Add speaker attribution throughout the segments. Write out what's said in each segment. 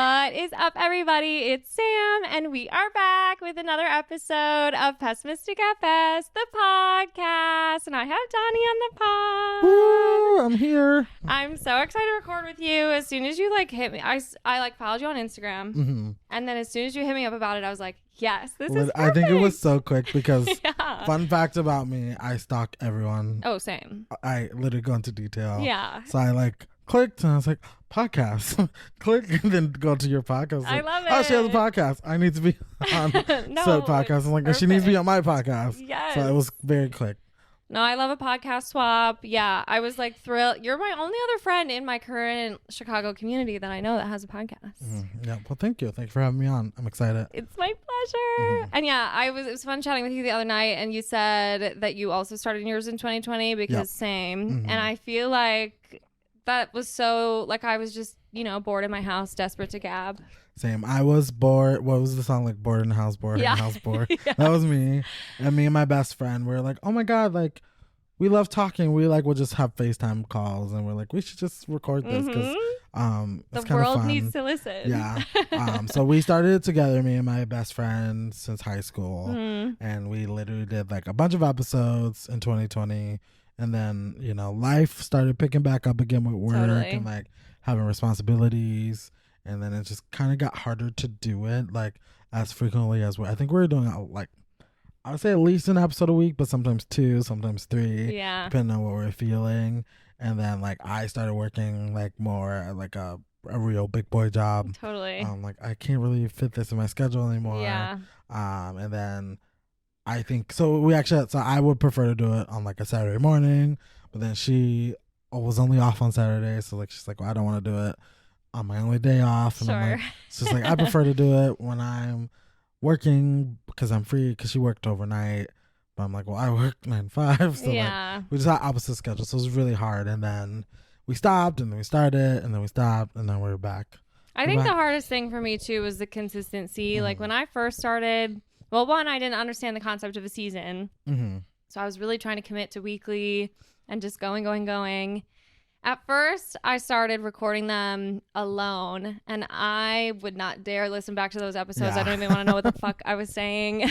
Speaker 1: What is up, everybody? It's Sam, and we are back with another episode of Pessimistic FS, the podcast. And I have Donnie on the pod.
Speaker 2: Woo, I'm here.
Speaker 1: I'm so excited to record with you. As soon as you hit me, I followed you on Instagram, and then as soon as you hit me up about it, I was like, yes, this is perfect.
Speaker 2: I think it was so quick because fun fact about me, I stalk everyone.
Speaker 1: Oh, same.
Speaker 2: I literally go into detail.
Speaker 1: Yeah.
Speaker 2: So I clicked and I was like, podcast. Click and then go to your podcast.
Speaker 1: I love it.
Speaker 2: Oh, she has a podcast. I need to be on said podcast. I'm like,
Speaker 1: perfect.
Speaker 2: she needs to be on my podcast.
Speaker 1: Yes.
Speaker 2: So it was very quick.
Speaker 1: No, I love a podcast swap. Yeah, I was thrilled. You're my only other friend in my current Chicago community that I know that has a podcast.
Speaker 2: Yeah, well, thank you. Thanks for having me on. I'm excited.
Speaker 1: It's my pleasure. And yeah, it was fun chatting with you the other night, and you said that you also started yours in 2020 because same. And I feel like that was so, I was just, bored in my house, desperate to gab.
Speaker 2: Same. I was bored. What was the song like? Bored in the house, bored in the house, bored.
Speaker 1: Yeah.
Speaker 2: That was me. And me and my best friend, we were like, oh my God, we love talking. We we'll just have FaceTime calls, and we're like, we should just record this because
Speaker 1: the world needs to listen.
Speaker 2: Yeah. So we started it together, me and my best friend, since high school, and we literally did a bunch of episodes in 2020. And then, life started picking back up again with work and having responsibilities. And then it just kind of got harder to do it as frequently as I think we were doing I would say at least an episode a week, but sometimes 2, sometimes 3, depending on what we're feeling. And then I started working more a real big boy job.
Speaker 1: Totally.
Speaker 2: I can't really fit this in my schedule anymore.
Speaker 1: Yeah.
Speaker 2: And then I think so I would prefer to do it on a Saturday morning, but then she was only off on Saturday, so she's like, well, I don't want to do it on my only day off. And I'm it's just I prefer to do it when I'm working because I'm free, because she worked overnight, but I'm like, well, I work 9 to 5, so we just had opposite schedules, so it was really hard. And then we stopped, and then we started, and then we stopped, and then we're back.
Speaker 1: I think the hardest thing for me too was the consistency. When I first started, well, one, I didn't understand the concept of a season. So I was really trying to commit to weekly and just going. At first, I started recording them alone, and I would not dare listen back to those episodes. I don't even want to know what the fuck I was saying.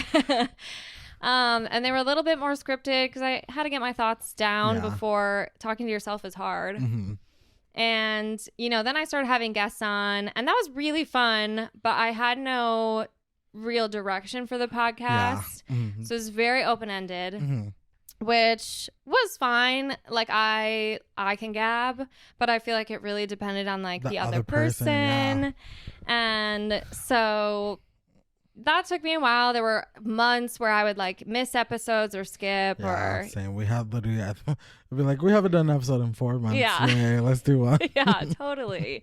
Speaker 1: And they were a little bit more scripted because I had to get my thoughts down before talking to yourself is hard. And, then I started having guests on, and that was really fun, but I had no real direction for the podcast. So it was very open-ended, which was fine. I can gab, but I feel like it really depended on the other person. And so that took me a while. There were months where I would miss episodes or skip or
Speaker 2: same. We have literally we haven't done an episode in 4 months. Yeah, let's do one.
Speaker 1: Yeah, totally.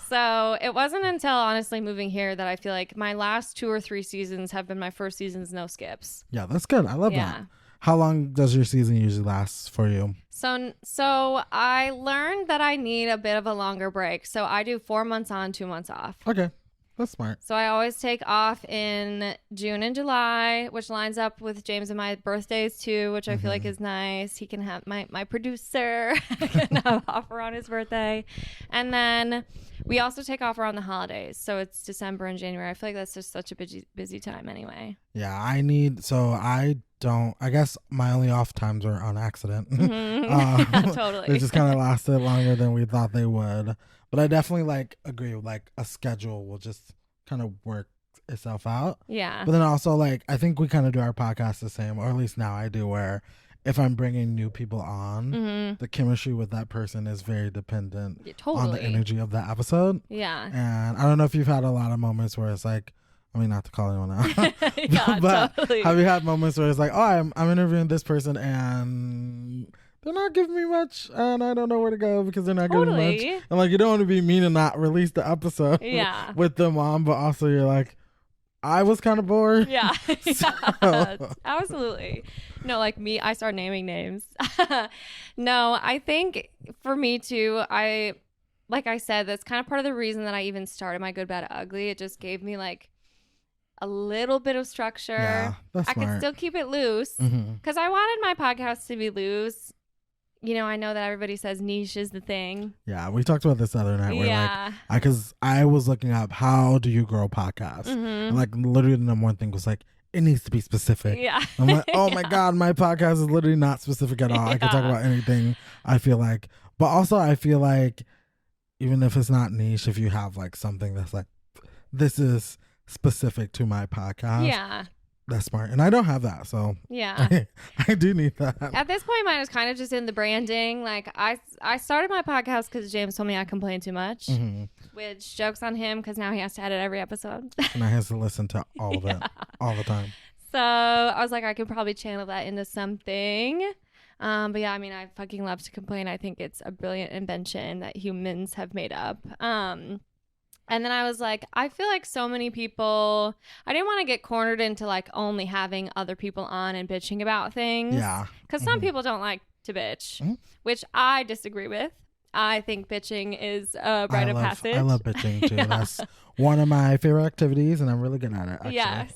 Speaker 1: So it wasn't until honestly moving here that I feel like my last 2 or 3 seasons have been my first seasons, no skips.
Speaker 2: Yeah, that's good. I love that. How long does your season usually last for you?
Speaker 1: So I learned that I need a bit of a longer break. So I do 4 months on, 2 months off.
Speaker 2: Okay. That's smart.
Speaker 1: So I always take off in June and July, which lines up with James and my birthdays too, which I feel like is nice. He can have my producer can have off around his birthday. And then we also take off around the holidays. So it's December and January. I feel like that's just such a busy time anyway.
Speaker 2: Yeah, I guess my only off times are on accident.
Speaker 1: Totally.
Speaker 2: They just kind of lasted longer than we thought they would. But I definitely agree with a schedule will just kind of work itself out.
Speaker 1: Yeah.
Speaker 2: But then also I think we kind of do our podcast the same, or at least now I do, where if I'm bringing new people on, the chemistry with that person is very dependent on the energy of that episode.
Speaker 1: Yeah.
Speaker 2: And I don't know if you've had a lot of moments where it's not to call anyone out.
Speaker 1: Yeah,
Speaker 2: but
Speaker 1: totally.
Speaker 2: Have you had moments where it's I'm interviewing this person and they're not giving me much, and I don't know where to go because they're not giving me much. And you don't want to be mean and not release the episode with them on, but also you're I was kind of bored.
Speaker 1: Yeah. Absolutely. No, me, I start naming names. No, I think for me too, like I said, that's kind of part of the reason that I even started my Good, Bad, Ugly. It just gave me a little bit of structure.
Speaker 2: Yeah, that's
Speaker 1: I
Speaker 2: smart.
Speaker 1: could still keep it loose because I wanted my podcast to be loose. I know that everybody says niche is the thing.
Speaker 2: Yeah, we talked about this the other night.
Speaker 1: Yeah.
Speaker 2: Because I was looking up how do you grow podcasts? And like literally the number one thing was like, it needs to be specific.
Speaker 1: Yeah.
Speaker 2: I'm like, oh my God, my podcast is literally not specific at all. I can talk about anything, I feel like. But also I feel like even if it's not niche, if you have like something that's like, this is specific to my podcast.
Speaker 1: Yeah.
Speaker 2: That's smart. And I don't have that. So
Speaker 1: yeah,
Speaker 2: I do need that.
Speaker 1: At this point, mine is kind of just in the branding. Like I started my podcast because James told me I complain too much, which joke's on him because now he has to edit every episode.
Speaker 2: And I have to listen to all of it all the time.
Speaker 1: So I was like, I could probably channel that into something. But yeah, I mean, I fucking love to complain. I think it's a brilliant invention that humans have made up. And then I was like, I feel like so many people, I didn't want to get cornered into like only having other people on and bitching about things.
Speaker 2: Yeah.
Speaker 1: Because some people don't like to bitch, which I disagree with. I think bitching is a rite of passage.
Speaker 2: I love bitching too. Yeah. That's one of my favorite activities and I'm really good at it, actually.
Speaker 1: Yes.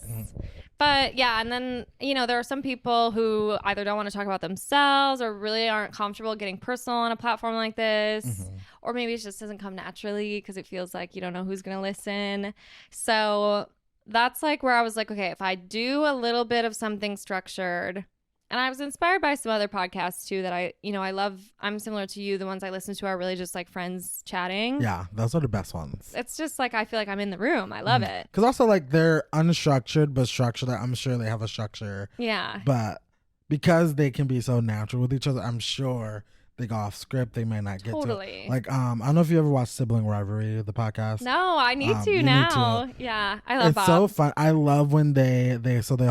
Speaker 1: But yeah, and then, there are some people who either don't want to talk about themselves or really aren't comfortable getting personal on a platform like this. Or maybe it just doesn't come naturally because it feels like you don't know who's going to listen. So that's like where I was like, okay, if I do a little bit of something structured, and I was inspired by some other podcasts too that I love. I'm similar to you. The ones I listen to are really just like friends chatting.
Speaker 2: Yeah, those are the best ones.
Speaker 1: It's just like I feel like I'm in the room. I love it.
Speaker 2: Because also like they're unstructured but structured. I'm sure they have a structure.
Speaker 1: Yeah.
Speaker 2: But because they can be so natural with each other, I'm sure they go off script. They might not get
Speaker 1: totally.
Speaker 2: to like I don't know if you ever watched Sibling Rivalry, the podcast.
Speaker 1: No, I need to now. Need to. Yeah, I love.
Speaker 2: It's so fun. I love when they'll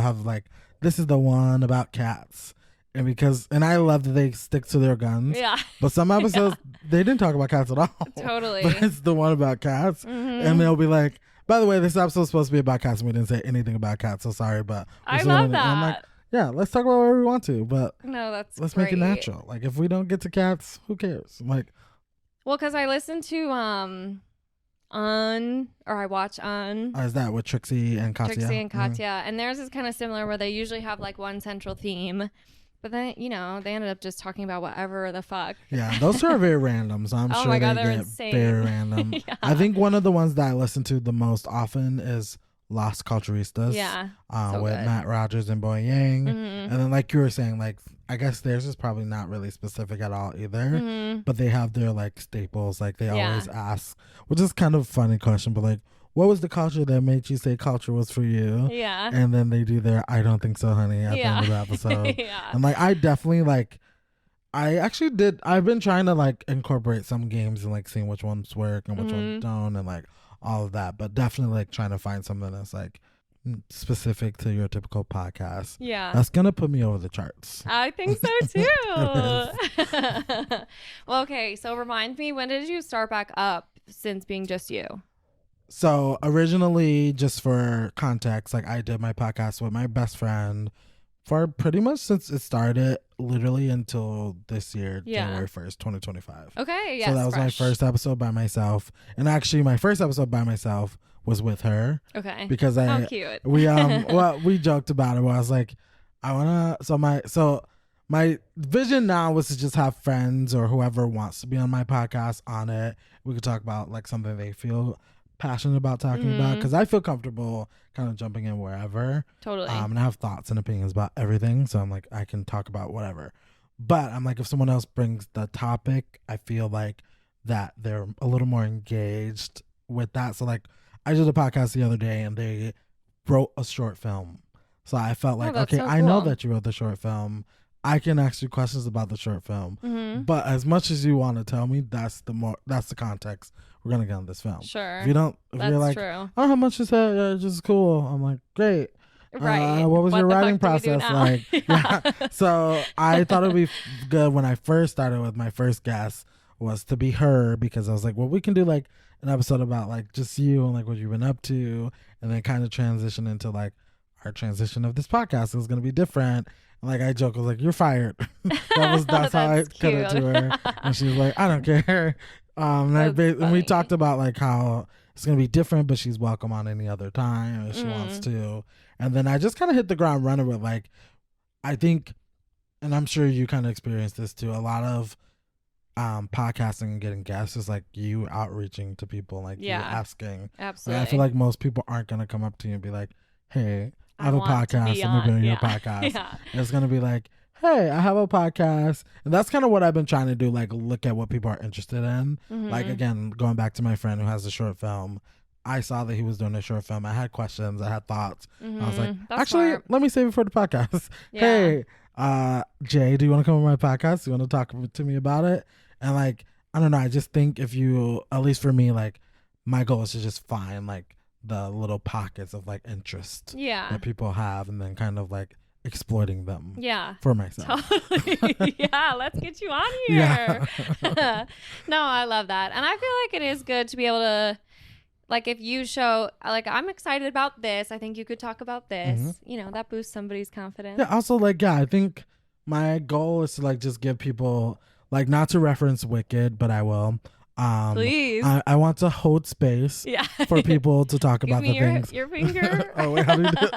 Speaker 2: have like, this is the one about cats. And I love that they stick to their guns.
Speaker 1: Yeah.
Speaker 2: But some episodes, they didn't talk about cats at all.
Speaker 1: Totally.
Speaker 2: But it's the one about cats. And they'll be like, by the way, this episode's supposed to be about cats. And we didn't say anything about cats. So sorry, but.
Speaker 1: I love that.
Speaker 2: I'm like, yeah, let's talk about whatever we want to. But
Speaker 1: no,
Speaker 2: let's
Speaker 1: great.
Speaker 2: make it natural. Like, if we don't get to cats, who cares? Like.
Speaker 1: Well, because I listen to I watch
Speaker 2: Is that with Trixie and Katya?
Speaker 1: And theirs is kind of similar where they usually have like one central theme, but then they ended up just talking about whatever the fuck.
Speaker 2: Yeah, those are very random, so I'm sure
Speaker 1: my God,
Speaker 2: they
Speaker 1: they're
Speaker 2: get
Speaker 1: insane.
Speaker 2: very random.
Speaker 1: Yeah.
Speaker 2: I think one of the ones that I listen to the most often is Las Culturistas.
Speaker 1: Yeah,
Speaker 2: with
Speaker 1: good.
Speaker 2: Matt Rogers and Boy Yang. And then like you were saying, like I guess theirs is probably not really specific at all either, but they have their like staples, like they always ask, which is kind of a funny question, but like, what was the culture that made you say culture was for you?
Speaker 1: Yeah.
Speaker 2: And then they do their I don't think so, honey, at the end of the episode. And like I definitely like, I've been trying to like incorporate some games and like seeing which ones work and which ones don't and like all of that, but definitely like trying to find something that's like specific to your typical podcast.
Speaker 1: Yeah.
Speaker 2: That's gonna put me over the charts.
Speaker 1: I think so too. Well, okay, so remind me, when did you start back up since being just you?
Speaker 2: So originally, just for context, like I did my podcast with my best friend for pretty much since it started, literally until this year, January 1st, 2025.
Speaker 1: Okay, yes.
Speaker 2: So that was my first episode by myself. And actually my first episode by myself was with her.
Speaker 1: Okay.
Speaker 2: Because
Speaker 1: how cute.
Speaker 2: We we joked about it where I was like, my vision now was to just have friends or whoever wants to be on my podcast on it. We could talk about like something they feel passionate about talking about, because I feel comfortable kind of jumping in wherever.
Speaker 1: Totally.
Speaker 2: And I have thoughts and opinions about everything, so I'm like, I can talk about whatever. But I'm like, if someone else brings the topic, I feel like that they're a little more engaged with that. So like, I did a podcast the other day and they wrote a short film. So I felt like, okay, I know that you wrote the short film. I can ask you questions about the short film. But as much as you want to tell me, that's the context we're gonna get on this film.
Speaker 1: Sure.
Speaker 2: If you're like,
Speaker 1: true.
Speaker 2: Oh, how much is that? Yeah, it's just cool. I'm like, great.
Speaker 1: Right.
Speaker 2: What was your writing process like?
Speaker 1: Yeah.
Speaker 2: So I thought it'd be good when I first started with my first guest was to be her, because I was like, well, we can do like an episode about like just you and like what you've been up to, and then kind of transition into like our transition of this podcast is going to be different. And like I joke, I was like, you're fired. That's how I cut it to her. And she was like, I don't care. And we talked about like how it's going to be different, but she's welcome on any other time if she wants to. And then I just kind of hit the ground running with like, I think and I'm sure you kind of experienced this too, a lot of podcasting and getting guests is like you outreaching to people, like you asking.
Speaker 1: Absolutely.
Speaker 2: Like, I feel like most people aren't gonna come up to you and be like, hey, I have a podcast, let me be on your podcast. It's gonna be like, hey, I have a podcast. And that's kind of what I've been trying to do, like look at what people are interested in. Like, again, going back to my friend who has a short film, I saw that he was doing a short film. I had questions, I had thoughts. I was like, that's actually smart. Let me save it for the podcast. Hey, Jay, do you want to come on my podcast? Do you want to talk to me about it? And like, I don't know, I just think if you, at least for me, like my goal is to just find like the little pockets of like interest that people have, and then kind of like exploiting them for myself.
Speaker 1: Totally. Let's get you on here. No, I love that. And I feel like it is good to be able to, like, if you show, like, I'm excited about this, I think you could talk about this, you know, that boosts somebody's confidence.
Speaker 2: Yeah, also, like, I think my goal is to, like, just give people, like, not to reference Wicked, but I will.
Speaker 1: Please.
Speaker 2: I want to hold space for people to talk about the things.
Speaker 1: Your finger.
Speaker 2: Oh, wait, how do you do it?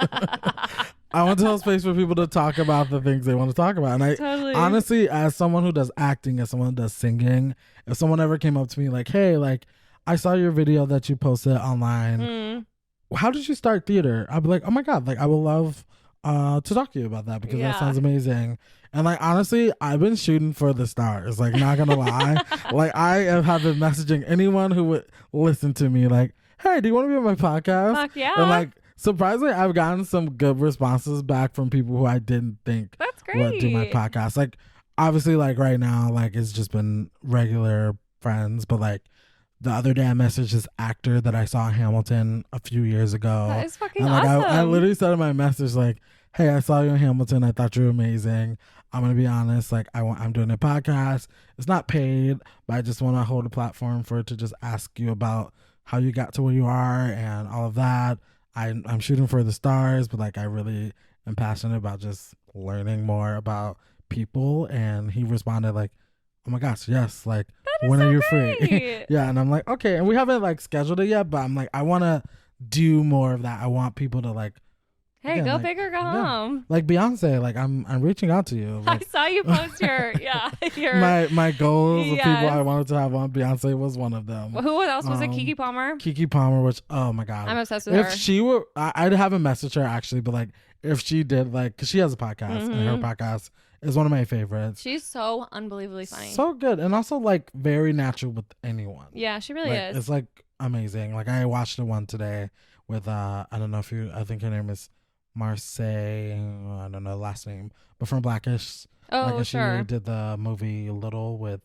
Speaker 2: I want to hold space for people to talk about the things they want to talk about. And I honestly, as someone who does acting, as someone who does singing, if someone ever came up to me like, hey, like, I saw your video that you posted online. How did you start theater? I'd be like, oh my God, like I would love to talk to you about that, because that sounds amazing. And like, honestly, I've been shooting for the stars, like not gonna lie. Like I have been messaging anyone who would listen to me like, hey, do you want to be on my podcast?
Speaker 1: Fuck yeah.
Speaker 2: And like, surprisingly, I've gotten some good responses back from people who I didn't think would do my podcast. Like obviously, like right now, like it's just been regular friends, but like the other day I messaged this actor that I saw in Hamilton a few years ago.
Speaker 1: That is fucking
Speaker 2: and like
Speaker 1: awesome.
Speaker 2: I literally said in my message like, hey, I saw you in Hamilton. I thought you were amazing. I'm going to be honest. Like I'm doing a podcast. It's not paid, but I just want to hold a platform for it to just ask you about how you got to where you are and all of that. I'm shooting for the stars, but like I really am passionate about just learning more about people. And he responded like, oh my gosh, yes, like when are you free? Yeah, and I'm like, okay, and we haven't like scheduled it yet, but I'm like, I want to do more of that. I want people to like,
Speaker 1: hey, again, go like, big or go home.
Speaker 2: Like Beyonce, like I'm reaching out to you. Like,
Speaker 1: I saw you post your
Speaker 2: my goals of people I wanted to have on. Beyonce was one of them.
Speaker 1: Well, who else was it? Keke Palmer.
Speaker 2: Keke Palmer, which oh my God,
Speaker 1: I'm obsessed with her.
Speaker 2: If she were, I'd haven't messaged her actually, but like if she did, like, because she has a podcast and her podcast is one of my favorites.
Speaker 1: She's so unbelievably funny.
Speaker 2: So good. And also like very natural with anyone.
Speaker 1: Yeah, she really
Speaker 2: like,
Speaker 1: is.
Speaker 2: It's like amazing. Like I watched the one today with I don't know if you, I think her name is Marseille, I don't know the last name, but from Blackish.
Speaker 1: Oh,
Speaker 2: like,
Speaker 1: sure.
Speaker 2: She did the movie Little with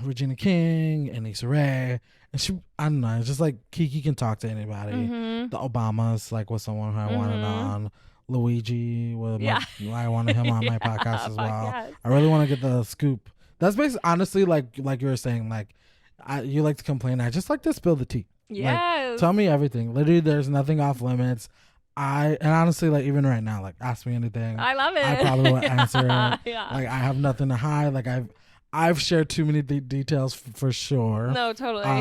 Speaker 2: Regina King and Issa Rae. And she, I don't know, it's just like Keke can talk to anybody. The Obamas, like, was someone who I wanted on. Luigi, I wanted him on my podcast as well. Yes. I really want to get the scoop. That's basically, honestly, like you were saying, like, you like to complain. I just like to spill the tea.
Speaker 1: Yes.
Speaker 2: Like, tell me everything. Literally, there's nothing off limits. And honestly, like, even right now, like, ask me anything.
Speaker 1: I love it.
Speaker 2: I probably will answer it. Like, I have nothing to hide. Like, I've shared too many details for sure.
Speaker 1: No, totally.
Speaker 2: I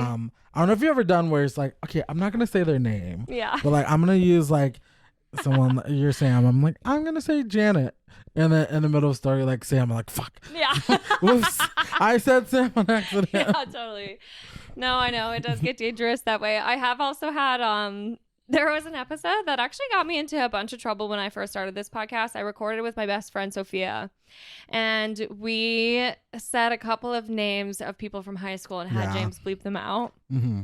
Speaker 2: don't know if you ever done where it's like, okay, I'm not gonna say their name.
Speaker 1: Yeah.
Speaker 2: But like, I'm gonna use like someone. You're Sam. I'm like, I'm gonna say Janet. And then in the middle of the story, like Sam, I'm like, fuck.
Speaker 1: Yeah.
Speaker 2: Whoops. I said Sam on accident.
Speaker 1: Yeah, totally. No, I know it does get dangerous that way. I have also had there was an episode that actually got me into a bunch of trouble when I first started this podcast. I recorded with my best friend, Sophia, and we said a couple of names of people from high school and had James bleep them out. Mm-hmm.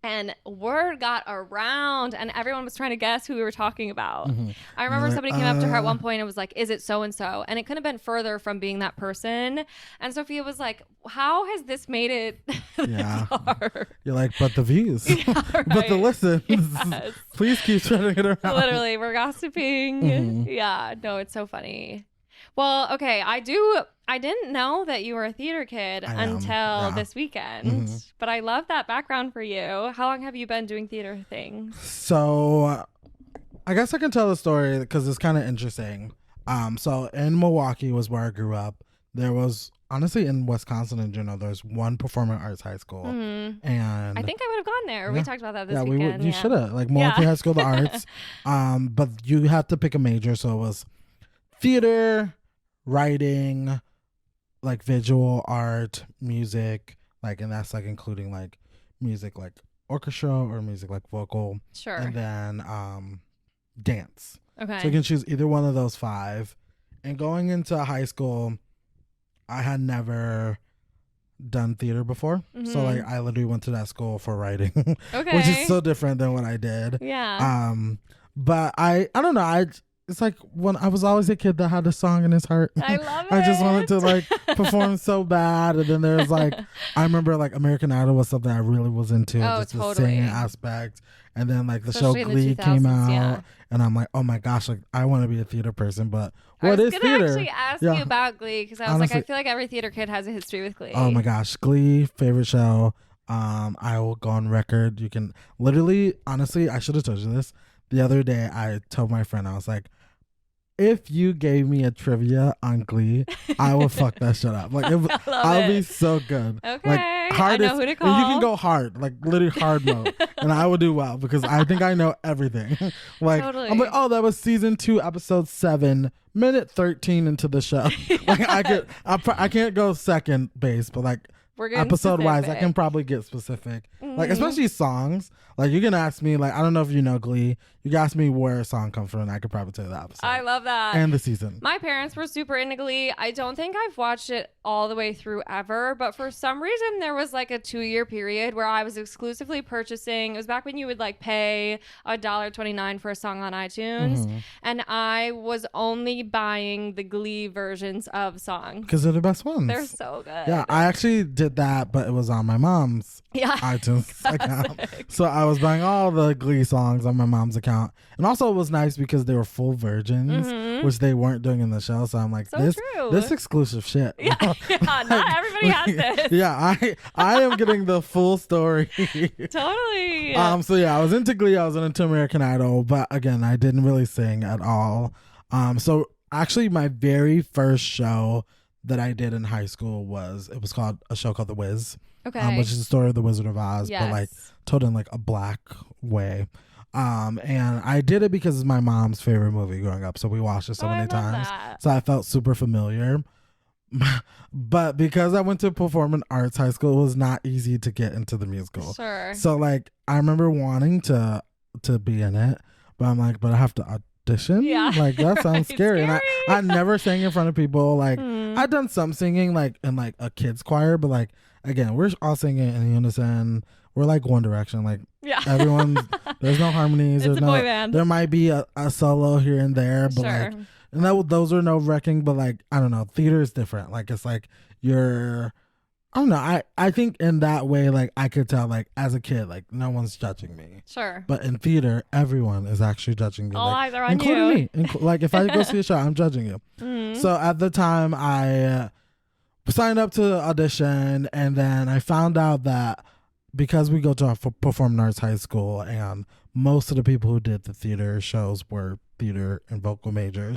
Speaker 1: And word got around and everyone was trying to guess who we were talking about. Mm-hmm. I remember somebody came up to her at one point and was like, is it so-and-so? And it couldn't have been further from being that person. And Sophia was like, how has this made it far? You're like,
Speaker 2: but the views, right. But the listens, yes. Please keep spreading it around.
Speaker 1: Literally, we're gossiping. Mm-hmm. Yeah, no, it's so funny. Well, okay, I didn't know that you were a theater kid until this weekend, mm-hmm. but I love that background for you. How long have you been doing theater things?
Speaker 2: So I guess I can tell the story because it's kind of interesting. So in Milwaukee was where I grew up. There was, honestly, in Wisconsin in general, there's one performing arts high school. Mm-hmm. And
Speaker 1: I think I would have gone there. We talked about that this weekend.
Speaker 2: You should have. Like Milwaukee High School of the Arts. But you had to pick a major. So it was theater, writing, like visual art, music, like, and that's like including like music like orchestra or music like vocal.
Speaker 1: Sure.
Speaker 2: And then dance.
Speaker 1: Okay.
Speaker 2: So you can choose either one of those 5. And going into high school, I had never done theater before. So like I literally went to that school for writing.
Speaker 1: Okay.
Speaker 2: Which is so different than what I did.
Speaker 1: Yeah.
Speaker 2: But I don't know, it's like when I was always a kid that had a song in his heart.
Speaker 1: I love it.
Speaker 2: I just wanted to like perform so bad. And then there's like, I remember like American Idol was something I really was into.
Speaker 1: Oh,
Speaker 2: just
Speaker 1: totally.
Speaker 2: the singing aspect. And then like the
Speaker 1: Especially
Speaker 2: show
Speaker 1: in the
Speaker 2: Glee
Speaker 1: 2000s,
Speaker 2: came out.
Speaker 1: yeah.
Speaker 2: And I'm like, oh my gosh, like I want to be a theater person. But
Speaker 1: I
Speaker 2: what
Speaker 1: was
Speaker 2: is
Speaker 1: gonna
Speaker 2: theater?
Speaker 1: actually ask
Speaker 2: Yeah.
Speaker 1: you about Glee because I was
Speaker 2: Honestly,
Speaker 1: like, I feel like every theater kid has a history with Glee.
Speaker 2: Oh my gosh, Glee, favorite show. I will go on record. You can literally, honestly, I should have told you this. The other day, I told my friend, I was like, if you gave me a trivia on Glee, I would fuck that shit up. Like, I'll be so good.
Speaker 1: Okay,
Speaker 2: like,
Speaker 1: I know who to call.
Speaker 2: And you can go hard, like literally hard mode, and I would do well because I think I know everything. Like,
Speaker 1: Totally.
Speaker 2: I'm like, oh, that was season 2, episode 7, minute 13 into the show. Like, I can't go second base, but like,
Speaker 1: We're getting
Speaker 2: episode wise, I
Speaker 1: specific.
Speaker 2: can probably get specific. Like, especially songs. Like, you can ask me, like, I don't know if you know Glee. You can ask me where a song comes from, and I could probably tell you the episode.
Speaker 1: I love that.
Speaker 2: And the season.
Speaker 1: My parents were super into Glee. I don't think I've watched it all the way through ever, but for some reason there was like a 2-year period where I was exclusively purchasing. It was back when you would like pay $1.29 for a song on iTunes, and I was only buying the Glee versions of songs
Speaker 2: Because they're the best ones.
Speaker 1: They're so good.
Speaker 2: Yeah, I actually did that, but it was on my mom's
Speaker 1: Yeah.
Speaker 2: iTunes account. So I was buying all the Glee songs on my mom's account. And also it was nice because they were full versions, which they weren't doing in the show. So I'm like,
Speaker 1: So
Speaker 2: this
Speaker 1: true.
Speaker 2: this exclusive shit.
Speaker 1: Yeah, not everybody has this.
Speaker 2: Yeah, I am getting the full story.
Speaker 1: Totally.
Speaker 2: So yeah, I was into Glee, I was into American Idol, but again, I didn't really sing at all. So actually my very first show that I did in high school was called a show called The Wiz.
Speaker 1: Okay.
Speaker 2: Which is the story of the Wizard of Oz,
Speaker 1: Yes.
Speaker 2: but like told in like a black way. And I did it because it's my mom's favorite movie growing up, so we watched it so many times.
Speaker 1: That.
Speaker 2: So I felt super familiar. But because I went to performing arts high school, it was not easy to get into the musical.
Speaker 1: Sure.
Speaker 2: So like I remember wanting to be in it, but I'm like, but I have to audition.
Speaker 1: Yeah.
Speaker 2: Like that sounds
Speaker 1: Right,
Speaker 2: scary. And
Speaker 1: scary.
Speaker 2: I never sang in front of people. Like I've done some singing like in like a kids choir, but like again, we're all singing in unison. We're like One Direction. Like
Speaker 1: Yeah.
Speaker 2: everyone, there's no harmonies.
Speaker 1: It's
Speaker 2: There's
Speaker 1: a
Speaker 2: no.
Speaker 1: boy band.
Speaker 2: There might be a solo here and there, but
Speaker 1: Sure.
Speaker 2: like, and those are nerve wracking. But like, I don't know, theater is different. Like it's like you're. I don't know. I think in that way, like I could tell, like as a kid, like no one's judging me.
Speaker 1: Sure.
Speaker 2: But in theater, everyone is actually judging me.
Speaker 1: All
Speaker 2: like,
Speaker 1: eyes are on
Speaker 2: including
Speaker 1: you.
Speaker 2: me. Like if I go see a show, I'm judging you. So at the time, I signed up to audition, and then I found out that because we go to a performing arts high school, and most of the people who did the theater shows were theater and vocal majors,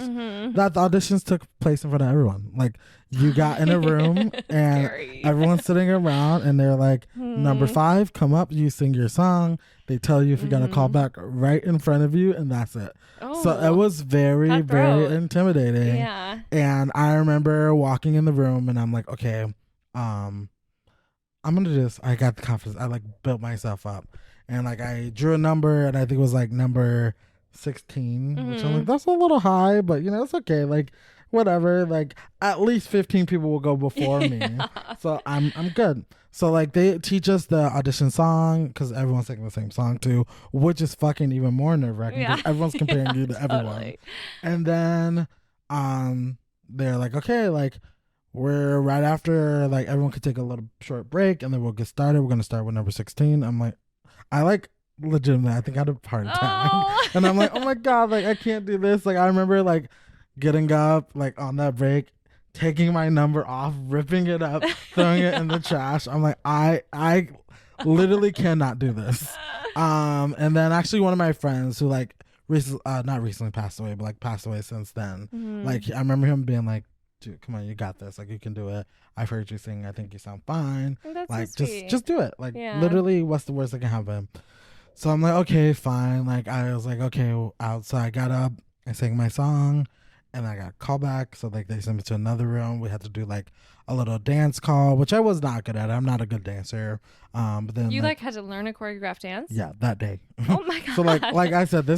Speaker 2: that the auditions took place in front of everyone. Like you got in a room and
Speaker 1: Scary.
Speaker 2: everyone's sitting around, and they're like, number 5, come up, you sing your song. They tell you if you got a call back right in front of you, and that's it.
Speaker 1: Oh,
Speaker 2: So it was very,
Speaker 1: cutthroat.
Speaker 2: very intimidating.
Speaker 1: Yeah.
Speaker 2: And I remember walking in the room, and I'm like, okay, I'm gonna do this. I got the confidence. I like built myself up, and like I drew a number, and I think it was like number 16, which I'm like, that's a little high, but you know, it's okay. Like whatever. Like at least 15 people will go before me, so I'm good. So like they teach us the audition song because everyone's singing the same song too, which is fucking even more nerve wracking because everyone's comparing you to everyone.
Speaker 1: Totally.
Speaker 2: And then they're like, okay, like we're right after, like everyone could take a little short break and then we'll get started. We're gonna start with number 16. I'm like, I like legitimately, I think I had a heart attack.
Speaker 1: Oh.
Speaker 2: And I'm like, oh my god, like I can't do this. Like I remember like getting up like on that break, taking my number off, ripping it up, throwing it in the trash. I'm like, I literally cannot do this. And then actually one of my friends who like not recently passed away, but like passed away since then. Like I remember him being like, dude, come on, you got this. Like you can do it. I've heard you sing. I think you sound fine.
Speaker 1: That's
Speaker 2: like
Speaker 1: so sweet.
Speaker 2: just do it. Like
Speaker 1: Yeah.
Speaker 2: literally, what's the worst that can happen? So I'm like, okay, fine. Like I was like, okay, out. So I got up, I sang my song, and I got called back. So like they sent me to another room. We had to do like a little dance call, which I was not good at. I'm not a good dancer. But then
Speaker 1: you like had to learn a choreographed dance?
Speaker 2: Yeah, that day.
Speaker 1: Oh my god.
Speaker 2: So like I said,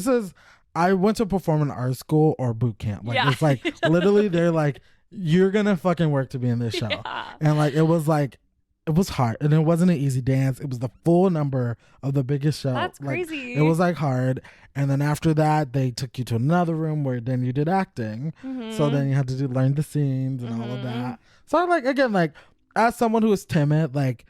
Speaker 2: I went to performing arts school or boot camp. Like it's like literally they're like, you're gonna fucking work to be in this show. Yeah. And like it was hard, and it wasn't an easy dance. It was the full number of the biggest show.
Speaker 1: That's
Speaker 2: like,
Speaker 1: crazy.
Speaker 2: It was like hard, and then after that, they took you to another room where then you did acting. So then you had to learn the scenes and all of that. So like again, like as someone who is timid, like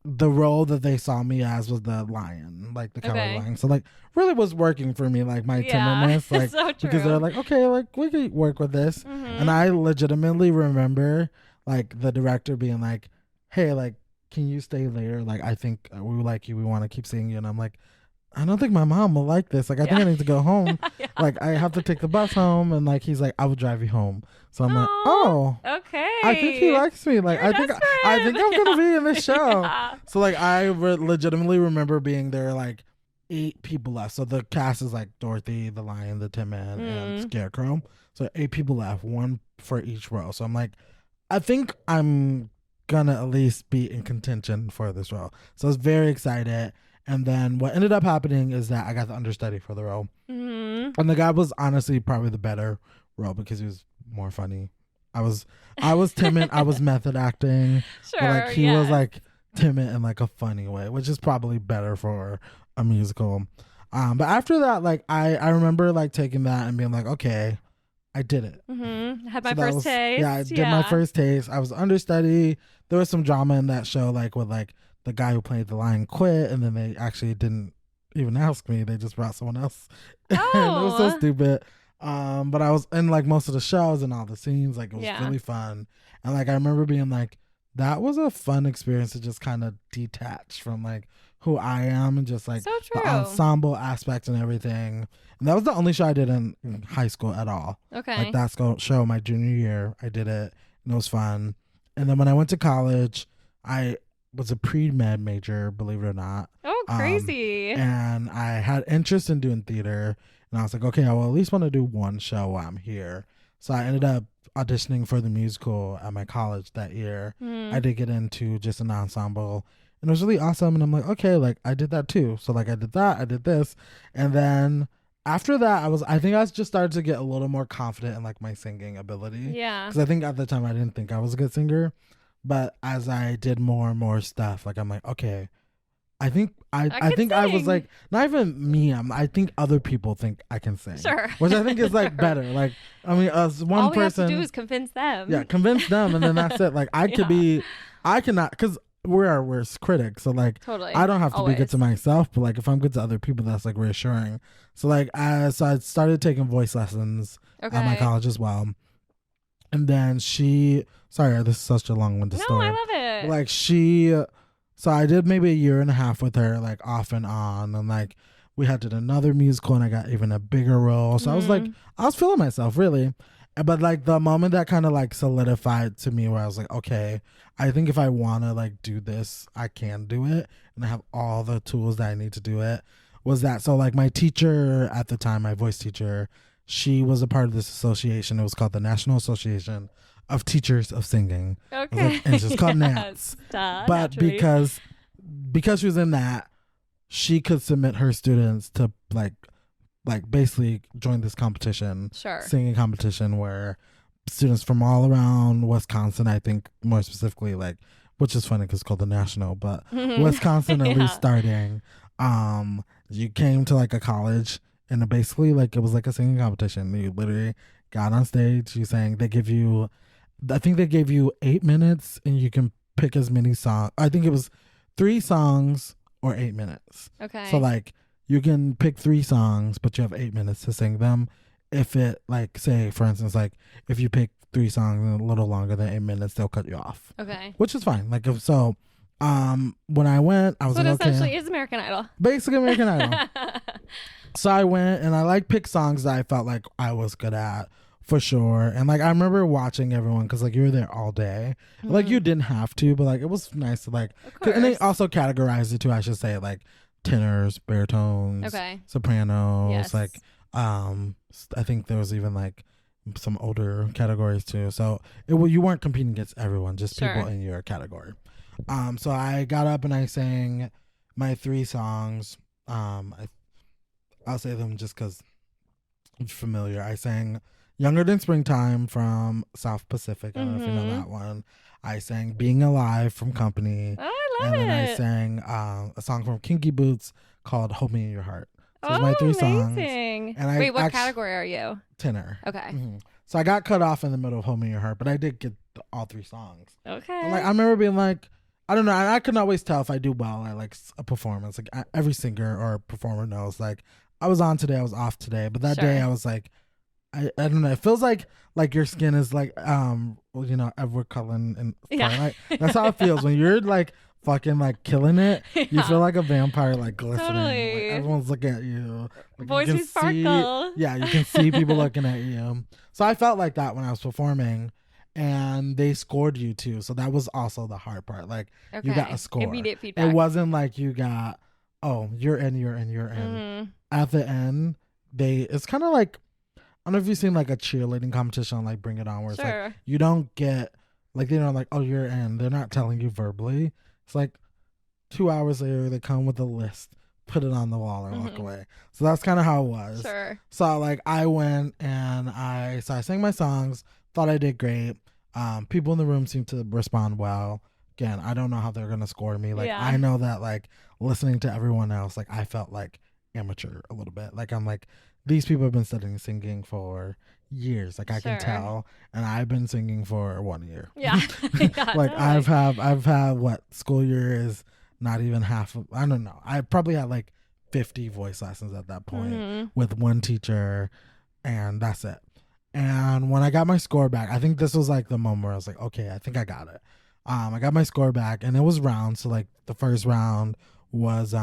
Speaker 2: the role that they saw me as was the lion, like the cowardly lion. So like really was working for me, like my timidness, like
Speaker 1: so true.
Speaker 2: Because they're like, okay, like we could work with this, and I legitimately remember like the director being like, hey, like, can you stay later? Like, I think we like you. We want to keep seeing you. And I'm like, I don't think my mom will like this. Like, I think I need to go home. Like, I have to take the bus home. And like, he's like, I will drive you home. So I'm like, oh,
Speaker 1: okay.
Speaker 2: I think he likes me. Like, I think I'm gonna be in this show. So like, I legitimately remember being there like 8 people left. So the cast is like Dorothy, the Lion, the Tin Man, and Scarecrow. So 8 people left, 1 for each row. So I'm like, I think I'm gonna at least be in contention for this role. So I was very excited. And then what ended up happening is that I got the understudy for the role. And the guy was honestly probably the better role because he was more funny. I was timid. I was method acting.
Speaker 1: Sure.
Speaker 2: But like he was like timid in like a funny way, which is probably better for a musical. But after that, like I remember like taking that and being like, okay, I did it.
Speaker 1: I had my first taste.
Speaker 2: Yeah, I did my first taste. I was understudy. There was some drama in that show, like with like the guy who played the lion quit, and then they actually didn't even ask me. They just brought someone else.
Speaker 1: Oh.
Speaker 2: And it was so stupid. But I was in like most of the shows and all the scenes. Like it was really fun. And like I remember being like, that was a fun experience to just kind of detach from like who I am and just like the ensemble aspect and everything. And that was the only show I did in high school at all.
Speaker 1: Okay.
Speaker 2: Like that show my junior year, I did it and it was fun. And then when I went to college, I was a pre-med major, believe it or not.
Speaker 1: Oh, crazy.
Speaker 2: And I had interest in doing theater. And I was like, okay, I will at least want to do one show while I'm here. So I ended up auditioning for the musical at my college that year. I did get into just an ensemble. And it was really awesome. And I'm like, okay, like I did that too. So like I did that, I did this. And then after that, I think I just started to get a little more confident in like my singing ability.
Speaker 1: Yeah.
Speaker 2: Because I think at the time I didn't think I was a good singer. But as I did more and more stuff, like I'm like, okay, I think I was like, not even me. I think other people think I can sing.
Speaker 1: Sure.
Speaker 2: Which I think is like better. Like, I mean, as one
Speaker 1: all
Speaker 2: person.
Speaker 1: All we have to do is convince them.
Speaker 2: Yeah, convince them. And then that's it. Like I cannot, because we're our worst critics. So like,
Speaker 1: totally.
Speaker 2: I don't have to be good to myself, but like if I'm good to other people, that's like reassuring. So like, so I started taking voice lessons at my college as well. And then sorry, this is such a long-winded story.
Speaker 1: No, I love it.
Speaker 2: Like so I did maybe a year and a half with her, like off and on. And like we had did another musical and I got even a bigger role. So I was like, I was feeling myself really. But like the moment that kind of like solidified to me where I was like, okay, I think if I want to like do this, I can do it. And I have all the tools that I need to do it. Was that, so like my teacher at the time, my voice teacher, she was a part of this association. It was called the National Association of Teachers of Singing.
Speaker 1: Okay.
Speaker 2: And it's just called NATS. But
Speaker 1: naturally.
Speaker 2: because she was in that, she could submit her students to like basically join this competition, singing competition, where students from all around Wisconsin, I think more specifically, like, which is funny because it's called the National, but Wisconsin at least starting, you came to like a college and basically like it was like a singing competition. You literally got on stage, you sang. I think they gave you 8 minutes and you can pick as many songs. I think it was 3 songs or 8 minutes.
Speaker 1: Okay.
Speaker 2: So like you can pick 3 songs, but you have 8 minutes to sing them. If it like, say for instance, like if you pick 3 songs a little longer than 8 minutes, they'll cut you off.
Speaker 1: Okay.
Speaker 2: Which is fine. Like if so, when I went, I was
Speaker 1: so
Speaker 2: like,
Speaker 1: it essentially is American Idol.
Speaker 2: Basically American Idol. So I went and I like picked songs that I felt like I was good at. For sure. And like I remember watching everyone because like you were there all day. Like you didn't have to, but like it was nice to like, and they also categorized it too, I should say, like tenors, baritones, sopranos, like I think there was even like some older categories too. So you weren't competing against everyone, just people in your category. So I got up and I sang my 3 songs. I'll say them just because I'm familiar. I sang Younger Than Springtime from South Pacific. I don't know if you know that one. I sang Being Alive from Company.
Speaker 1: Oh, I love
Speaker 2: and then
Speaker 1: it.
Speaker 2: I sang a song from Kinky Boots called Hold Me in Your Heart. So it's my 3
Speaker 1: amazing.
Speaker 2: songs. And
Speaker 1: Wait, what category are you?
Speaker 2: Tenor.
Speaker 1: Okay.
Speaker 2: Mm-hmm. So I got cut off in the middle of Hold Me in Your Heart, but I did get all 3 songs.
Speaker 1: Okay.
Speaker 2: And, like, I remember being like, I don't know. I can always tell if I do well at like a performance. Like every singer or performer knows. Like I was on today, I was off today, but that day I was like, I don't know. It feels like your skin is like Edward Cullen and Twilight. That's how it feels when you're like fucking like killing it. You feel like a vampire, like glistening.
Speaker 1: Totally.
Speaker 2: Like, everyone's looking at you. Like,
Speaker 1: Voices sparkle.
Speaker 2: Yeah, you can see people looking at you. So I felt like that when I was performing. And they scored you too, so that was also the hard part. Like you got a score.
Speaker 1: Immediate feedback.
Speaker 2: It wasn't like you got, oh, you're in. At the end, it's kind of like, I don't know if you've seen like a cheerleading competition, like Bring It On, where it's like you don't get like they don't like, oh, you're in. They're not telling you verbally. It's like 2 hours later they come with a list, put it on the wall, and walk away. So that's kind of how it was.
Speaker 1: Sure.
Speaker 2: So like I went and I sang my songs. Thought I did great. People in the room seemed to respond well. Again, I don't know how they're gonna score me. Like I know that like listening to everyone else, like I felt like amateur a little bit. Like I'm like, these people have been studying singing for years. Like I can tell, and I've been singing for 1 year.
Speaker 1: Yeah.
Speaker 2: Like totally. I've had what school year is not even half of. I don't know. I probably had like 50 voice lessons at that point with one teacher, and that's it. And when I got my score back, I think this was like the moment where I was like, okay, I think I got it. I got my score back, and it was rounds. So like the first round was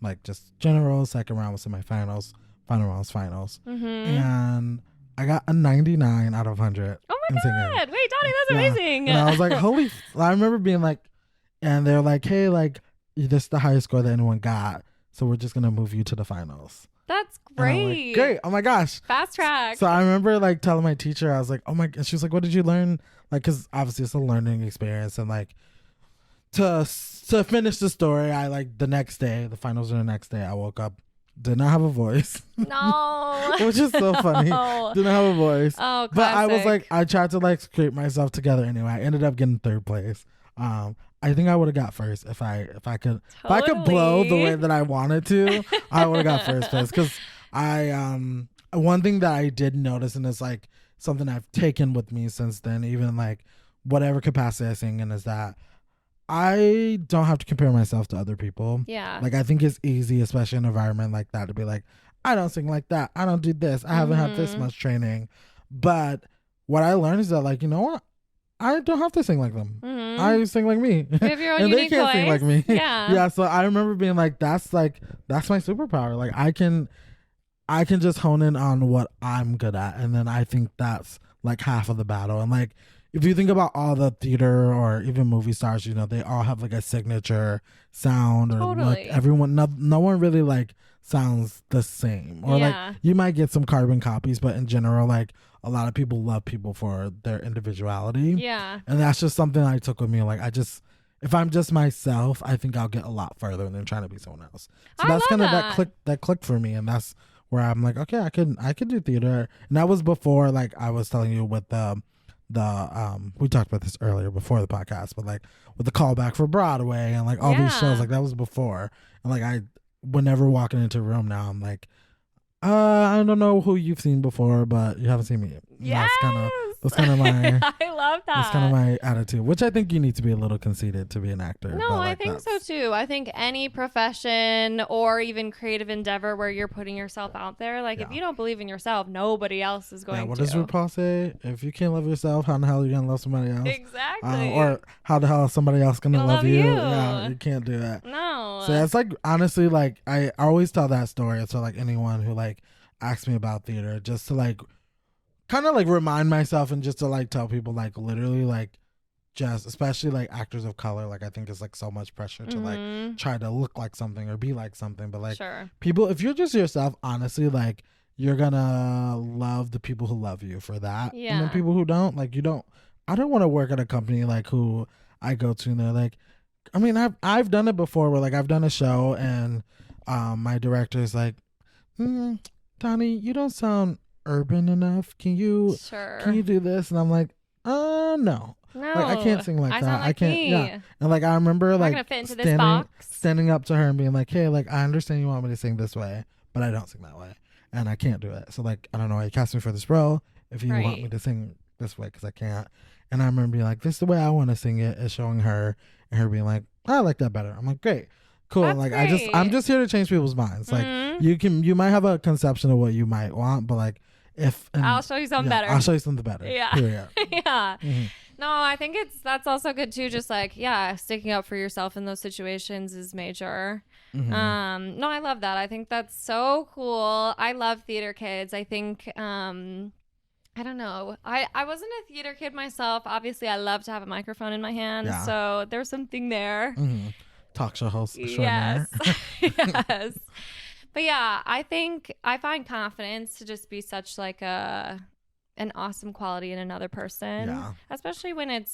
Speaker 2: like just general. Second round was semifinals. Final round was finals. And I got a 99 out of 100.
Speaker 1: Oh my god! Wait, Donnie, that's amazing.
Speaker 2: And I was like, holy! I remember being like, and they're like, hey, like this is the highest score that anyone got, so we're just gonna move you to the finals.
Speaker 1: That's great.
Speaker 2: Like, great. Oh my gosh.
Speaker 1: Fast track.
Speaker 2: So I remember like telling my teacher, I was like, oh my, and she was like, what did you learn? Like, cause obviously it's a learning experience. And like to finish the story, I like the next day, the finals were the next day. I woke up, did not have a voice.
Speaker 1: No.
Speaker 2: Which is so funny. Didn't have a voice.
Speaker 1: Oh, classic.
Speaker 2: But I was like, I tried to like scrape myself together anyway. I ended up getting 3rd place. I think I would have got first if I could blow the way that I wanted to. I would have got first place because one thing that I did notice, and it's like something I've taken with me since then, even like whatever capacity I sing in, is that I don't have to compare myself to other people.
Speaker 1: Yeah.
Speaker 2: Like I think it's easy, especially in an environment like that, to be like, I don't sing like that. I don't do this. I haven't had this much training. But what I learned is that like, you know what? I don't have to sing like them. I sing like me.
Speaker 1: You have your own
Speaker 2: and
Speaker 1: unique
Speaker 2: they can't
Speaker 1: voice.
Speaker 2: sing like me.
Speaker 1: Yeah.
Speaker 2: Yeah. So I remember being like, that's my superpower. Like I can just hone in on what I'm good at. And then I think that's like half of the battle. And like, if you think about all the theater or even movie stars, you know, they all have like a signature sound or like everyone, no one really like sounds the same. Or like you might get some carbon copies, but in general, like a lot of people love people for their individuality.
Speaker 1: Yeah.
Speaker 2: And that's just something I took with me. Like if I'm just myself, I think I'll get a lot further than trying to be someone else. So that's kind of that clicked for me. And that's where I'm like, okay, I could do theater. And that was before, like I was telling you with we talked about this earlier before the podcast, but like with the callback for Broadway and like all these shows, like that was before. And like whenever walking into a room now, I'm like, I don't know who you've seen before, but you haven't seen me.
Speaker 1: Yes.
Speaker 2: That's kind of my
Speaker 1: I love that.
Speaker 2: That's kind of my attitude, which I think you need to be a little conceited to be an actor.
Speaker 1: No,
Speaker 2: but, like,
Speaker 1: I think so too. I think any profession or even creative endeavor where you're putting yourself out there, like if you don't believe in yourself, nobody else is going to.
Speaker 2: What does RuPaul say? If you can't love yourself, how the hell are you gonna love somebody else?
Speaker 1: Exactly.
Speaker 2: Or how the hell is somebody else gonna love you? Yeah, you can't do that.
Speaker 1: No.
Speaker 2: So it's like, honestly, like I always tell that story to like anyone who like asks me about theater, just to like kind of like remind myself and just to like tell people like literally like just especially like actors of color, like I think it's like so much pressure to like try to look like something or be like something, but like people, if you're just yourself, honestly, like you're gonna love the people who love you for that.
Speaker 1: Yeah.
Speaker 2: And then people who don't, like, I don't want to work at a company like who I go to and they're like, I mean, I've done it before where like I've done a show and my director is like, Donnie, you don't sound urban enough. Can you do this? And I'm like, no.
Speaker 1: No,
Speaker 2: like, I can't sing like that.
Speaker 1: Like
Speaker 2: I can't.
Speaker 1: me.
Speaker 2: Yeah, and like I remember like
Speaker 1: not gonna fit into this box.
Speaker 2: standing up to her and being like, "Hey, like I understand you want me to sing this way, but I don't sing that way, and I can't do it. So like I don't know why you cast me for this role if you want me to sing this way because I can't." And I remember being like, "This is the way I want to sing it." Is showing her and her being like, "I like that better." I'm like, "Great, cool."
Speaker 1: That's
Speaker 2: like
Speaker 1: great.
Speaker 2: I'm just here to change people's minds. Like you might have a conception of what you might want, but like
Speaker 1: I'll show you something better.
Speaker 2: I'll show you something better.
Speaker 1: Yeah.
Speaker 2: Period.
Speaker 1: Yeah. No, I think that's also good too. Just like, sticking up for yourself in those situations is major. No, I love that. I think that's so cool. I love theater kids. I think, I don't know. I wasn't a theater kid myself. Obviously, I love to have a microphone in my hand.
Speaker 2: Yeah.
Speaker 1: So there's something there.
Speaker 2: Talk show host extraordinaire.
Speaker 1: Yes. Yes. But yeah, I think I find confidence to just be such like an awesome quality in another person.
Speaker 2: Yeah.
Speaker 1: Especially when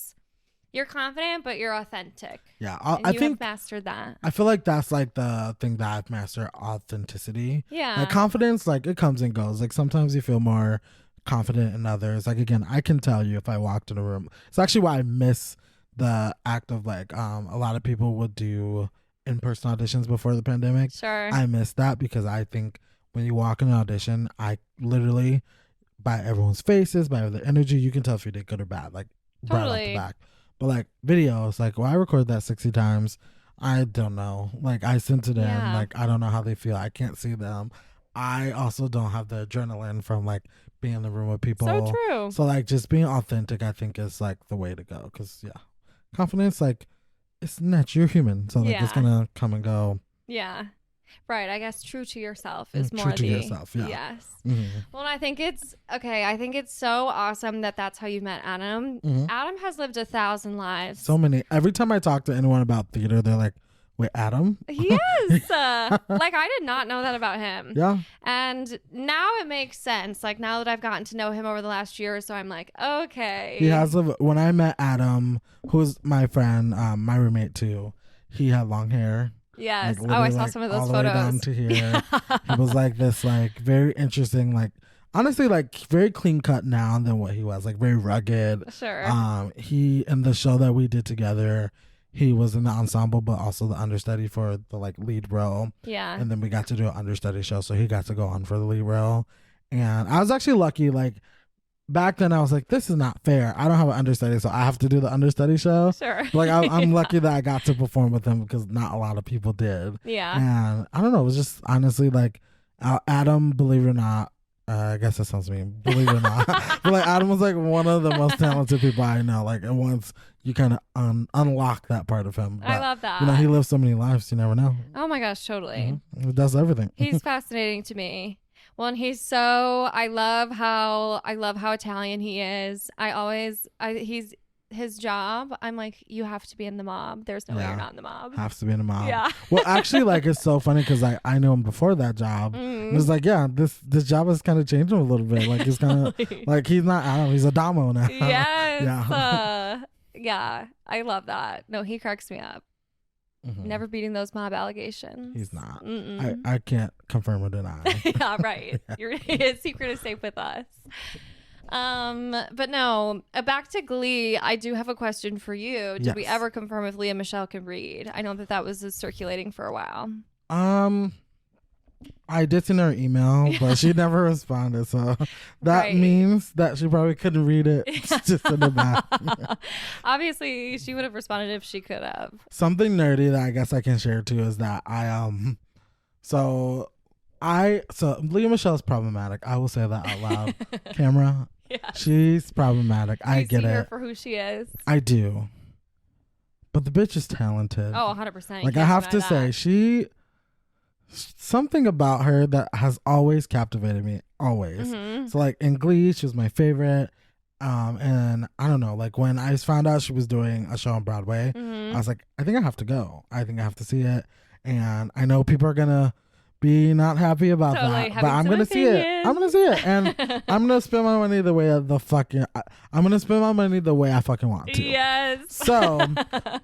Speaker 1: you're confident, but you're authentic.
Speaker 2: Yeah.
Speaker 1: I think have mastered that.
Speaker 2: I feel like that's like the thing that I've mastered, authenticity.
Speaker 1: Yeah.
Speaker 2: Like confidence, like it comes and goes. Like sometimes you feel more confident in others. Like again, I can tell you if I walked in a room. It's actually why I miss the act of like a lot of people would do in-person auditions before the pandemic.
Speaker 1: Sure.
Speaker 2: I miss that because I think when you walk in an audition, I literally, by everyone's faces, by their energy, you can tell if you did good or bad, like right off the back. But like videos, like I record that 60 times. I don't know. Like I sent it in. Like I don't know how they feel. I can't see them. I also don't have the adrenaline from like being in the room with people.
Speaker 1: So true.
Speaker 2: So like just being authentic, I think is like the way to go. Because confidence, like, it's natural. You're human, so like it's gonna come and go.
Speaker 1: Yeah, right. I guess true to yourself is more
Speaker 2: true to yourself. Yeah.
Speaker 1: Yes. Well, I think it's okay. I think it's so awesome that that's how you met Adam. Adam has lived 1,000 lives.
Speaker 2: So many. Every time I talk to anyone about theater, they're like, "Wait, Adam?"
Speaker 1: Yes. Like I did not know that about him.
Speaker 2: Yeah.
Speaker 1: And now it makes sense. Like now that I've gotten to know him over the last year or so, I'm like, okay.
Speaker 2: He has. When I met Adam, who's my friend, my roommate too, he had long hair.
Speaker 1: Yes.
Speaker 2: Like,
Speaker 1: I saw some of those
Speaker 2: all
Speaker 1: photos.
Speaker 2: The way down to here. He was like this, like very interesting, like honestly, like very clean cut now than what he was, like very rugged.
Speaker 1: Sure.
Speaker 2: He in the show that we did together, he was in the ensemble, but also the understudy for the like lead role.
Speaker 1: Yeah.
Speaker 2: And then we got to do an understudy show, so he got to go on for the lead role. And I was actually lucky, like. Back then, I was like, this is not fair. I don't have an understudy, so I have to do the understudy show.
Speaker 1: Sure.
Speaker 2: Like, I'm lucky that I got to perform with him because not a lot of people did.
Speaker 1: Yeah.
Speaker 2: And I don't know. It was just honestly like Adam, believe it or not, I guess that sounds mean, believe it or not. But like Adam was like one of the most talented people I know. Like once you kind of unlock that part of him. But,
Speaker 1: I love that.
Speaker 2: You know, he lives so many lives, you never know.
Speaker 1: Oh my gosh, totally.
Speaker 2: He does everything.
Speaker 1: He's fascinating to me. Well, and he's so, I love how Italian he is. His job, I'm like, you have to be in the mob. There's no way you're not in the mob.
Speaker 2: Have to be in the mob.
Speaker 1: Yeah.
Speaker 2: Well, actually, like, it's so funny because I knew him before that job. And it's like, this job has kind of changed him a little bit. Like, he's kind of, like, he's not Adam, he's a Damo now.
Speaker 1: Yes. Yeah. I love that. No, he cracks me up. Never beating those mob allegations.
Speaker 2: He's not. I can't confirm or deny.
Speaker 1: Yeah, right. His secret is safe with us. But no, back to Glee. I do have a question for you. Did we ever confirm if Lea Michelle can read? I know that was circulating for a while.
Speaker 2: I did send her an email, but she never responded. So that means that she probably couldn't read it. Just in the back.
Speaker 1: Obviously, she would have responded if she could have.
Speaker 2: Something nerdy that I guess I can share too is that so Lea Michelle is problematic. I will say that out loud. Camera. Yeah. She's problematic. I get it.
Speaker 1: You see her for who she is.
Speaker 2: I do. But the bitch is talented.
Speaker 1: Oh, 100%.
Speaker 2: Like I have to say, something about her that has always captivated me. Always. So like in Glee, she was my favorite. And I don't know, like when I found out she was doing a show on Broadway, I was like, I think I have to go. I think I have to see it. And I know people are gonna be not happy about
Speaker 1: Totally,
Speaker 2: that. But I'm gonna see it. I'm gonna see it, and I'm gonna spend my money the way I'm gonna spend my money the way I fucking want to.
Speaker 1: Yes.
Speaker 2: So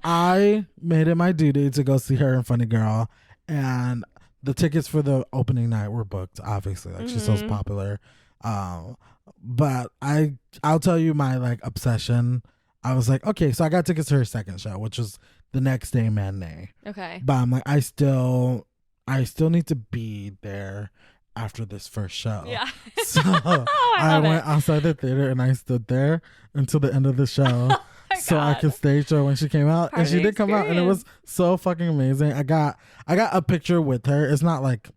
Speaker 2: I made it my duty to go see her in Funny Girl, and the tickets for the opening night were booked. Obviously, like she's so popular. But I'll tell you my like obsession. I was like, okay, so I got tickets to her second show, which was the next day matinee.
Speaker 1: Okay.
Speaker 2: But I'm like, I still need to be there after this first show.
Speaker 1: Yeah.
Speaker 2: So I went outside the theater and I stood there until the end of the show. So I could stage her when she came out. And she did come out, and it was so fucking amazing. I got a picture with her. It's not like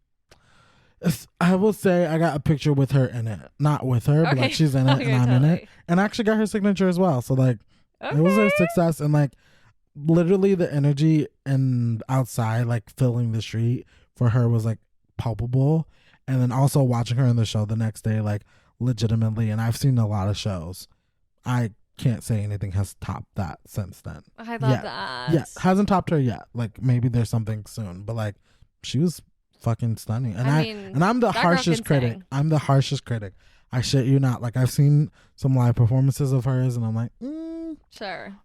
Speaker 2: I will say I got a picture with her in it. Not with her, but like she's in it and I'm in it. And I actually got her signature as well. So like it was a success, and like literally the energy and outside, like filling the street for her was like palpable. And then also watching her in the show the next day, like legitimately, and I've seen a lot of shows. I can't say anything has topped that since then.
Speaker 1: I love that.
Speaker 2: Yeah, hasn't topped her yet. Like maybe there's something soon, but like she was fucking stunning. And I'm the harshest critic. I'm the harshest critic. I shit you not. Like I've seen some live performances of hers, and I'm like,
Speaker 1: sure.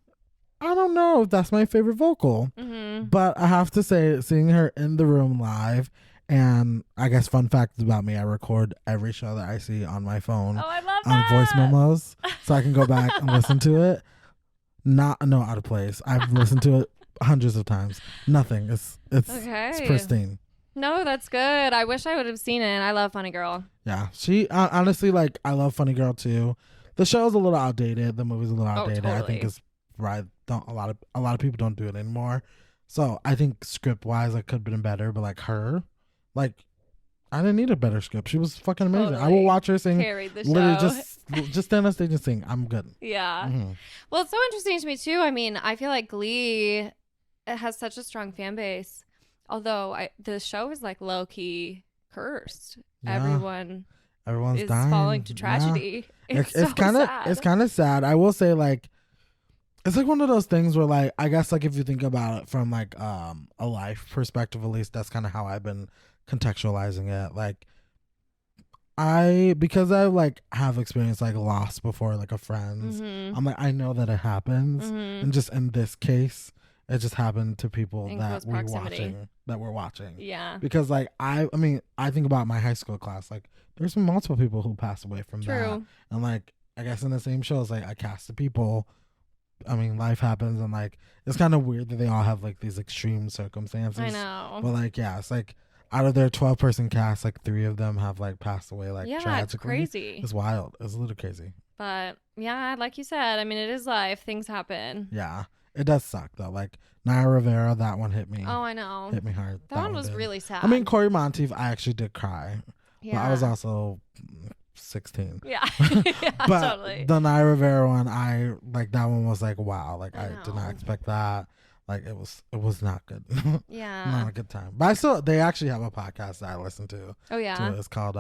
Speaker 2: I don't know if that's my favorite vocal, but I have to say, seeing her in the room live, and I guess fun fact about me, I record every show that I see on my phone.
Speaker 1: Oh, I love
Speaker 2: on
Speaker 1: that.
Speaker 2: Voice memos, so I can go back and listen to it. No out of place. I've listened to it hundreds of times. Nothing. It's pristine.
Speaker 1: No, that's good. I wish I would have seen it. I love Funny Girl.
Speaker 2: Yeah, she honestly, like, I love Funny Girl too. The show's a little outdated. The movie's a little outdated.
Speaker 1: Totally.
Speaker 2: I think it's right. A lot of people don't do it anymore. So I think script wise, it could have been better. But like her, like I didn't need a better script. She was fucking amazing.
Speaker 1: Totally.
Speaker 2: I will watch her sing.
Speaker 1: Carried the
Speaker 2: literally
Speaker 1: show.
Speaker 2: just stand on stage and sing. I'm good.
Speaker 1: Yeah.
Speaker 2: Mm-hmm.
Speaker 1: Well, it's so interesting to me too. I mean, I feel like Glee has such a strong fan base. Although the show is like low key cursed.
Speaker 2: Yeah. Everyone's
Speaker 1: is
Speaker 2: dying.
Speaker 1: falling to tragedy.
Speaker 2: Yeah.
Speaker 1: It's
Speaker 2: kind of sad. I will say, like, it's like one of those things where, like, I guess, like, if you think about it from like a life perspective, at least that's kind of how I've been contextualizing it. Like, because I like have experienced like loss before, like a friend's. I'm like, I know that it happens, and just in this case, it just happened to people that we're watching.
Speaker 1: Yeah.
Speaker 2: Because like I mean, I think about my high school class. Like, there's been multiple people who passed away from that. And like, I guess in the same shows, like a cast of people. I mean, life happens, and like it's kind of weird that they all have like these extreme circumstances.
Speaker 1: I know.
Speaker 2: But like, yeah, it's like out of their 12-person cast, like 3 of them have like passed away. Like, tragically.
Speaker 1: It's crazy.
Speaker 2: It's wild. It's a little crazy.
Speaker 1: But yeah, like you said, I mean, it is life. Things happen.
Speaker 2: Yeah. It does suck though. Like Naya Rivera, that one hit me.
Speaker 1: Oh, I know.
Speaker 2: Hit me hard.
Speaker 1: That one was really sad.
Speaker 2: I mean, Corey Monteith, I actually did cry.
Speaker 1: Yeah.
Speaker 2: But I was also 16.
Speaker 1: Yeah. Yeah,
Speaker 2: but
Speaker 1: totally.
Speaker 2: the Naya Rivera one, I like that one was like, wow. Like I did not expect that. Like it was not good.
Speaker 1: Yeah.
Speaker 2: Not a good time. But they actually have a podcast that I listen to.
Speaker 1: Oh yeah.
Speaker 2: It's called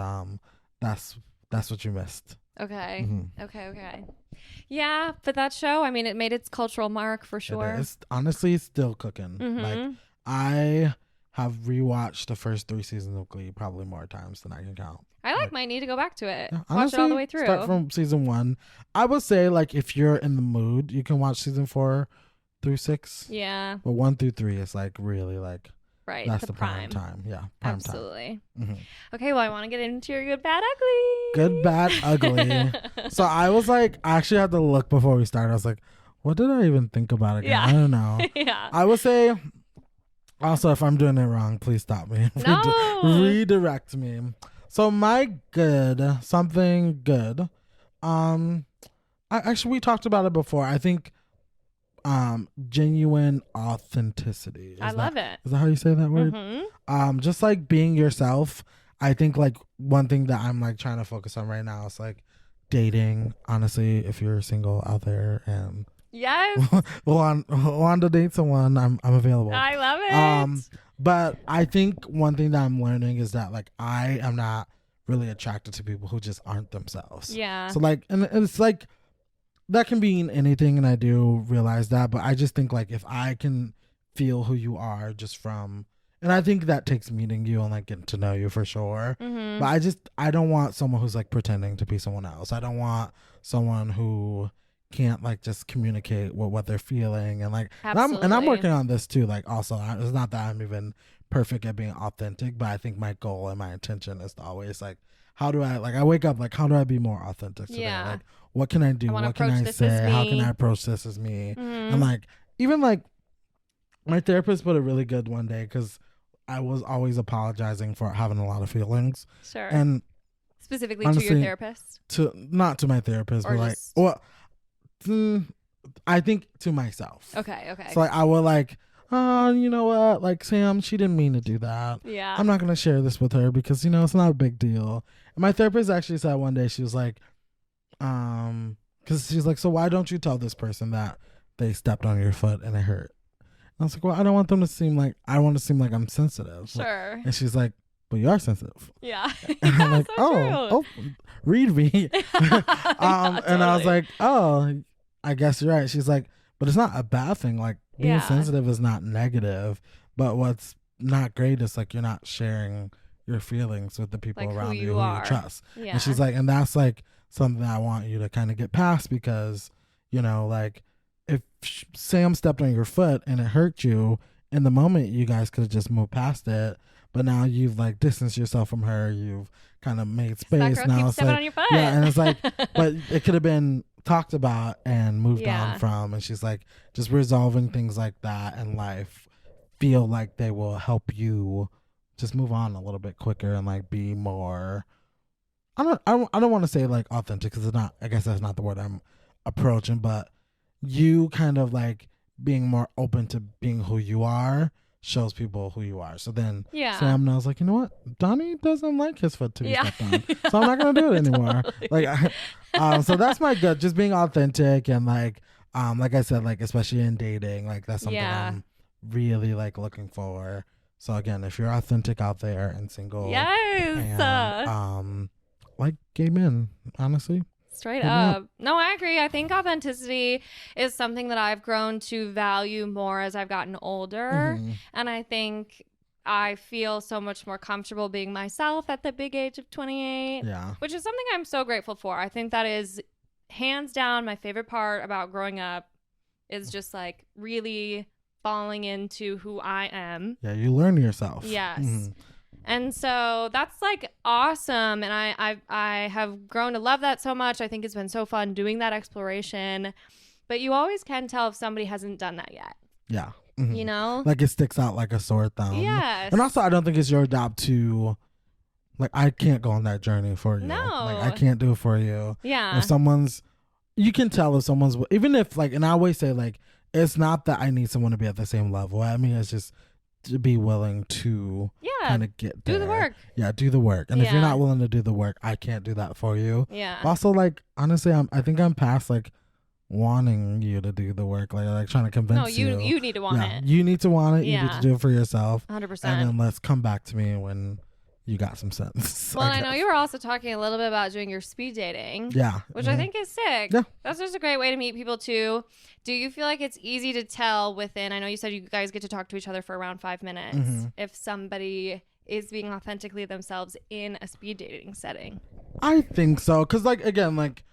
Speaker 2: That's What You Missed.
Speaker 1: Okay. Okay. Yeah, but that show, I mean, it made its cultural mark for sure.
Speaker 2: It's honestly still cooking. Like I have rewatched the first 3 seasons of Glee probably more times than I can count.
Speaker 1: I might need to go back to it.
Speaker 2: Yeah,
Speaker 1: watch
Speaker 2: honestly,
Speaker 1: it all the way through.
Speaker 2: Start from season 1. I would say like if you're in the mood, you can watch season 4 through 6.
Speaker 1: Yeah.
Speaker 2: But 1 through 3 is like really like
Speaker 1: right.
Speaker 2: That's the prime time. Yeah. Prime
Speaker 1: Absolutely.
Speaker 2: Time.
Speaker 1: Okay, well, I want to get into your good, bad, ugly.
Speaker 2: Good, bad, ugly. So I was like, I actually had to look before we started. I was like, what did I even think about again?
Speaker 1: Yeah.
Speaker 2: I don't know.
Speaker 1: Yeah.
Speaker 2: I would say, also, if I'm doing it wrong, please stop me.
Speaker 1: No.
Speaker 2: Redirect me. So my something good. We talked about it before. I think genuine authenticity.
Speaker 1: I love it.
Speaker 2: Is that how you say that word? Just like being yourself. I think like one thing that I'm like trying to focus on right now is like dating. Honestly, if you're single out there and
Speaker 1: yes,
Speaker 2: want to date someone, I'm available.
Speaker 1: I love it.
Speaker 2: But I think one thing that I'm learning is that like I am not really attracted to people who just aren't themselves.
Speaker 1: Yeah.
Speaker 2: So like, and it's like that can mean anything, and I do realize that. But I just think like if I can feel who you are just from And I think that takes meeting you and like getting to know you for sure.
Speaker 1: Mm-hmm.
Speaker 2: But I don't want someone who's like pretending to be someone else. I don't want someone who can't like just communicate what they're feeling and like. And I'm working on this too. Like also, it's not that I'm even perfect at being authentic, but I think my goal and my intention is to always like, how do I like? I wake up like, how do I be more authentic today?
Speaker 1: Yeah.
Speaker 2: Like, what can I do? What can I say? How can I approach this as me?
Speaker 1: Mm-hmm.
Speaker 2: And like, even like, my therapist put it really good one day because I was always apologizing for having a lot of feelings.
Speaker 1: Sure.
Speaker 2: And
Speaker 1: specifically honestly, to your therapist?
Speaker 2: Not to my therapist, or but like, well, I think to myself.
Speaker 1: Okay.
Speaker 2: So like, I would like, oh, you know what? Like, Sam, she didn't mean to do that.
Speaker 1: Yeah.
Speaker 2: I'm not going to share this with her because, it's not a big deal. And my therapist actually said one day, she was like, because she's like, so why don't you tell this person that they stepped on your foot and it hurt? I was like, well, I don't want them to seem like, I want to seem like I'm sensitive.
Speaker 1: Sure.
Speaker 2: And she's like, but you are sensitive.
Speaker 1: Yeah.
Speaker 2: And I'm like,
Speaker 1: so
Speaker 2: oh, read me.
Speaker 1: Totally.
Speaker 2: And I was like, oh, I guess you're right. She's like, but it's not a bad thing. Like being sensitive is not negative, but what's not great is like you're not sharing your feelings with the people like around you who you trust. Yeah. And she's like, and that's like something I want you to kind of get past because, like, if Sam stepped on your foot and it hurt you, in the moment you guys could have just moved past it, but now you've like distanced yourself from her. You've kind of made space. Now it's like, on your foot. Yeah, and it's like, but it could have been talked about and moved on from. And she's like, just resolving things like that in life feel like they will help you just move on a little bit quicker and like be more. I don't want to say like authentic because it's not. I guess that's not the word I'm approaching, but you kind of like being more open to being who you are shows people who you are. So then Sam knows like, you know what? Donnie doesn't like his foot to be stepped on. So I'm not going to do it anymore. Totally. Like, so that's my good. Just being authentic and like I said, like, especially in dating, like that's something I'm really like looking for. So again, if you're authentic out there and single, and, like gay men, honestly.
Speaker 1: Straight up. No, I agree. I think authenticity is something that I've grown to value more as I've gotten older. Mm-hmm. And I think I feel so much more comfortable being myself at the big age of 28. Yeah. Which is something I'm so grateful for. I think that is hands down my favorite part about growing up is just like really falling into who I am.
Speaker 2: Yeah, you learn yourself.
Speaker 1: Yes. Mm-hmm. And so that's like awesome. And I have grown to love that so much. I think it's been so fun doing that exploration. But you always can tell if somebody hasn't done that yet.
Speaker 2: Yeah. Mm-hmm.
Speaker 1: You know?
Speaker 2: Like it sticks out like a sore thumb.
Speaker 1: Yes.
Speaker 2: And also I don't think it's your job to, like, I can't go on that journey for you.
Speaker 1: No.
Speaker 2: Like I can't do it for you.
Speaker 1: Yeah.
Speaker 2: If you can tell if someone's, even if like, and I always say like, it's not that I need someone to be at the same level. I mean, it's just to be willing to kind of get there.
Speaker 1: Do the work.
Speaker 2: Yeah, do the work. And if you're not willing to do the work, I can't do that for you.
Speaker 1: Yeah.
Speaker 2: Also, like, honestly, I think I'm past like wanting you to do the work, like trying to convince you.
Speaker 1: No, you need to want it.
Speaker 2: You need to want it. You need to do it for yourself.
Speaker 1: 100%.
Speaker 2: And then let's come back to me when you got some sense.
Speaker 1: Well, I know you were also talking a little bit about doing your speed dating.
Speaker 2: Yeah.
Speaker 1: Which I think is sick.
Speaker 2: Yeah.
Speaker 1: That's just a great way to meet people too. Do you feel like it's easy to tell within, I know you said you guys get to talk to each other for around 5 minutes, if somebody is being authentically themselves in a speed dating setting?
Speaker 2: I think so. Because like, again, like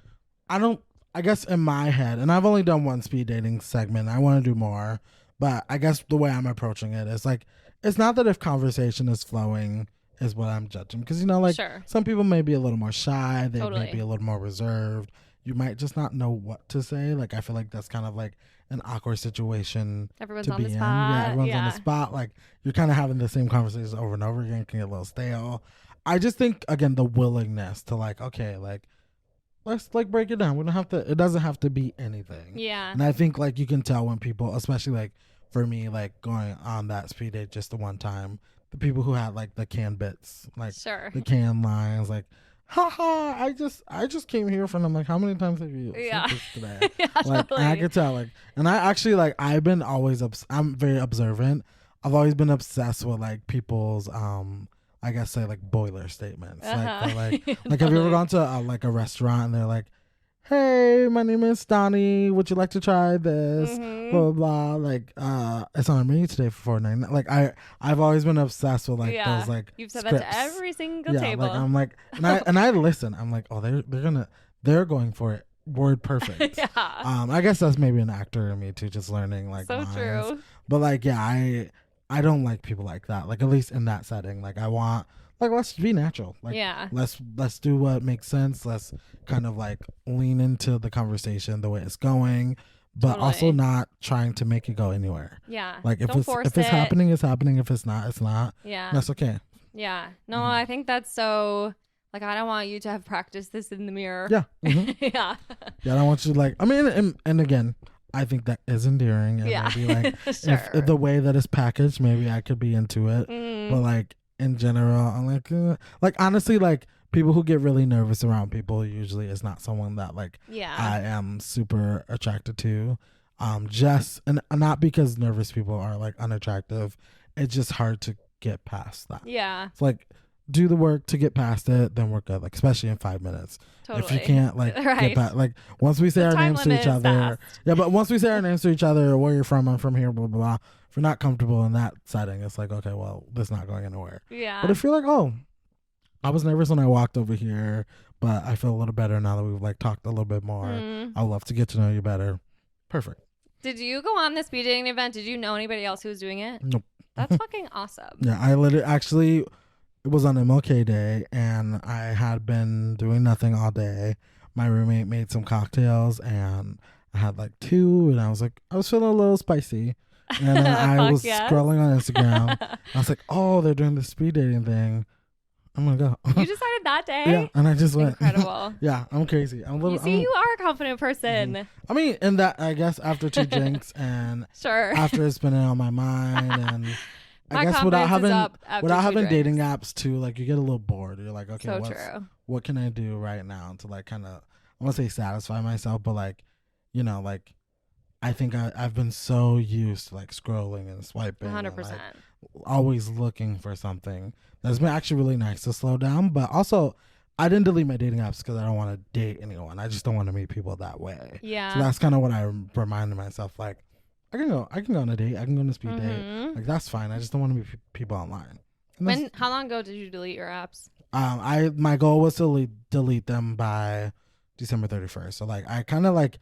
Speaker 2: I guess in my head, and I've only done one speed dating segment. I want to do more. But I guess the way I'm approaching it is like, it's not that if conversation is flowing is what I'm judging. Because, some people may be a little more shy. They may be a little more reserved. You might just not know what to say. Like, I feel like that's kind of like an awkward situation
Speaker 1: everyone's
Speaker 2: to
Speaker 1: on
Speaker 2: be
Speaker 1: the
Speaker 2: in.
Speaker 1: spot.
Speaker 2: Yeah, everyone's on the spot. Like, you're kind of having the same conversations over and over again. Can get a little stale. I just think, again, the willingness to like, okay, like, let's like break it down. We don't have to, it doesn't have to be anything.
Speaker 1: Yeah.
Speaker 2: And I think like you can tell when people, especially like for me, like going on that speed date just the one time, the people who had like the canned bits, like the canned lines, like, haha, I just came here from them. Like, how many times have you seen this today? Like, totally. I could tell, like, and I actually like, I've been always, I'm very observant. I've always been obsessed with like people's, I guess say like boiler statements. Like, like, have you ever gone to like a restaurant and they're like, hey, my name is Donnie. Would you like to try this? Blah, blah, blah. Like, it's on our menu today for $4.99. Like, I've always been obsessed with, like, those, like,
Speaker 1: you've said
Speaker 2: scripts.
Speaker 1: that to every single table.
Speaker 2: Like, I'm like, and I listen. I'm like, oh, they're going for it. Word perfect.
Speaker 1: Yeah.
Speaker 2: I guess that's maybe an actor in me too, just learning, like,
Speaker 1: so
Speaker 2: lines.
Speaker 1: True.
Speaker 2: But, like, yeah, I don't like people like that. Like, at least in that setting. Like, I want, like, let's be natural. Like, let's do what makes sense. Let's kind of, like, lean into the conversation the way it's going, but also not trying to make it go anywhere.
Speaker 1: Yeah.
Speaker 2: Like, if it's happening, it's happening. If it's not, it's not.
Speaker 1: Yeah.
Speaker 2: That's okay.
Speaker 1: Yeah. No, I think that's so, like, I don't want you to have practiced this in the mirror.
Speaker 2: Yeah.
Speaker 1: Yeah.
Speaker 2: Yeah, I don't want you to, like, I mein, and again, I think that is endearing. And maybe, like, if the way that it's packaged, maybe I could be into it. But, like, in general, I'm like, honestly, like, people who get really nervous around people usually is not someone that, like, I am super attracted to. Just, and not because nervous people are, like, unattractive. It's just hard to get past that.
Speaker 1: Yeah.
Speaker 2: It's like, do the work to get past it, then we're good. Like, especially in 5 minutes. If you can't, like, get past, like, once we say our names to each other. Yeah, but once we say our names to each other, where you're from, I'm from here, blah, blah, blah. If we're not comfortable in that setting, it's like, okay, well, this is not going anywhere.
Speaker 1: Yeah.
Speaker 2: But if you're like, oh, I was nervous when I walked over here, but I feel a little better now that we've, like, talked a little bit more. I'd love to get to know you better. Perfect.
Speaker 1: Did you go on this speed dating event? Did you know anybody else who was doing it?
Speaker 2: Nope.
Speaker 1: That's fucking awesome.
Speaker 2: Yeah, I literally actually, it was on MLK Day, and I had been doing nothing all day. My roommate made some cocktails, and I had, like, 2, and I was feeling a little spicy. And then I was scrolling on Instagram. I was like, oh, they're doing the speed dating thing. I'm gonna go.
Speaker 1: You decided that day?
Speaker 2: Yeah, and I just went.
Speaker 1: Incredible.
Speaker 2: Yeah, I'm crazy.
Speaker 1: You are a confident person.
Speaker 2: I mean, in that, I guess after 2 drinks and after it's been on my mind, and I guess without having dating apps too, like, you get a little bored. You're like, okay, what can I do right now to, like, kind of, I want to say satisfy myself, but, like, you know, like, I think I've been so used to, like, scrolling and swiping
Speaker 1: 100%.
Speaker 2: And, like, always looking for something. That's been actually really nice to slow down. But also, I didn't delete my dating apps because I don't want to date anyone. I just don't want to meet people that way.
Speaker 1: Yeah.
Speaker 2: So that's kind of what I reminded myself. Like, I can go on a date. I can go on a speed date. Like, that's fine. I just don't want to meet people online.
Speaker 1: How long ago did you delete your apps?
Speaker 2: My goal was to delete them by December 31st. So, like, I kind of like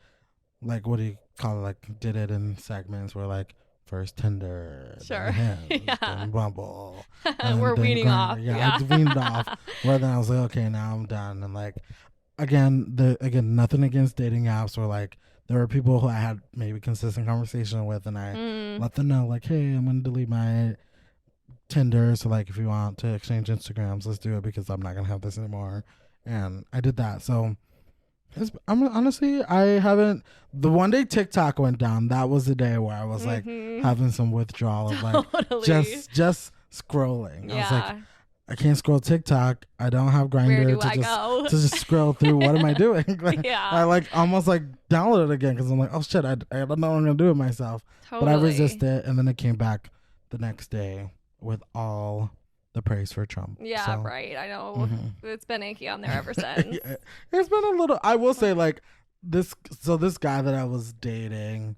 Speaker 2: what do you call it? Like, did it in segments where, like, first Tinder, then Hinge, then Bumble.
Speaker 1: We're weaning off.
Speaker 2: Yeah, I weaned off. Where then I was like, okay, now I'm done. And, like, again, nothing against dating apps. Where, like, there were people who I had maybe consistent conversation with, and I let them know, like, hey, I'm gonna delete my Tinder. So, like, if you want to exchange Instagrams, let's do it, because I'm not gonna have this anymore. And I did that. So. Honestly, I haven't. The one day TikTok went down, that was the day where I was like having some withdrawal of, like, just scrolling. I was like, I can't scroll TikTok. I don't have Grindr to just scroll through. What am I doing? Like, I, like, almost, like, downloaded it again because I'm like, oh shit, I don't know what I'm gonna do with myself. But I resisted, and then it came back the next day with all the praise for Trump.
Speaker 1: Yeah, so. Right. I know. It's been achy on there ever since.
Speaker 2: It's been a little, I will say, like, this guy that I was dating,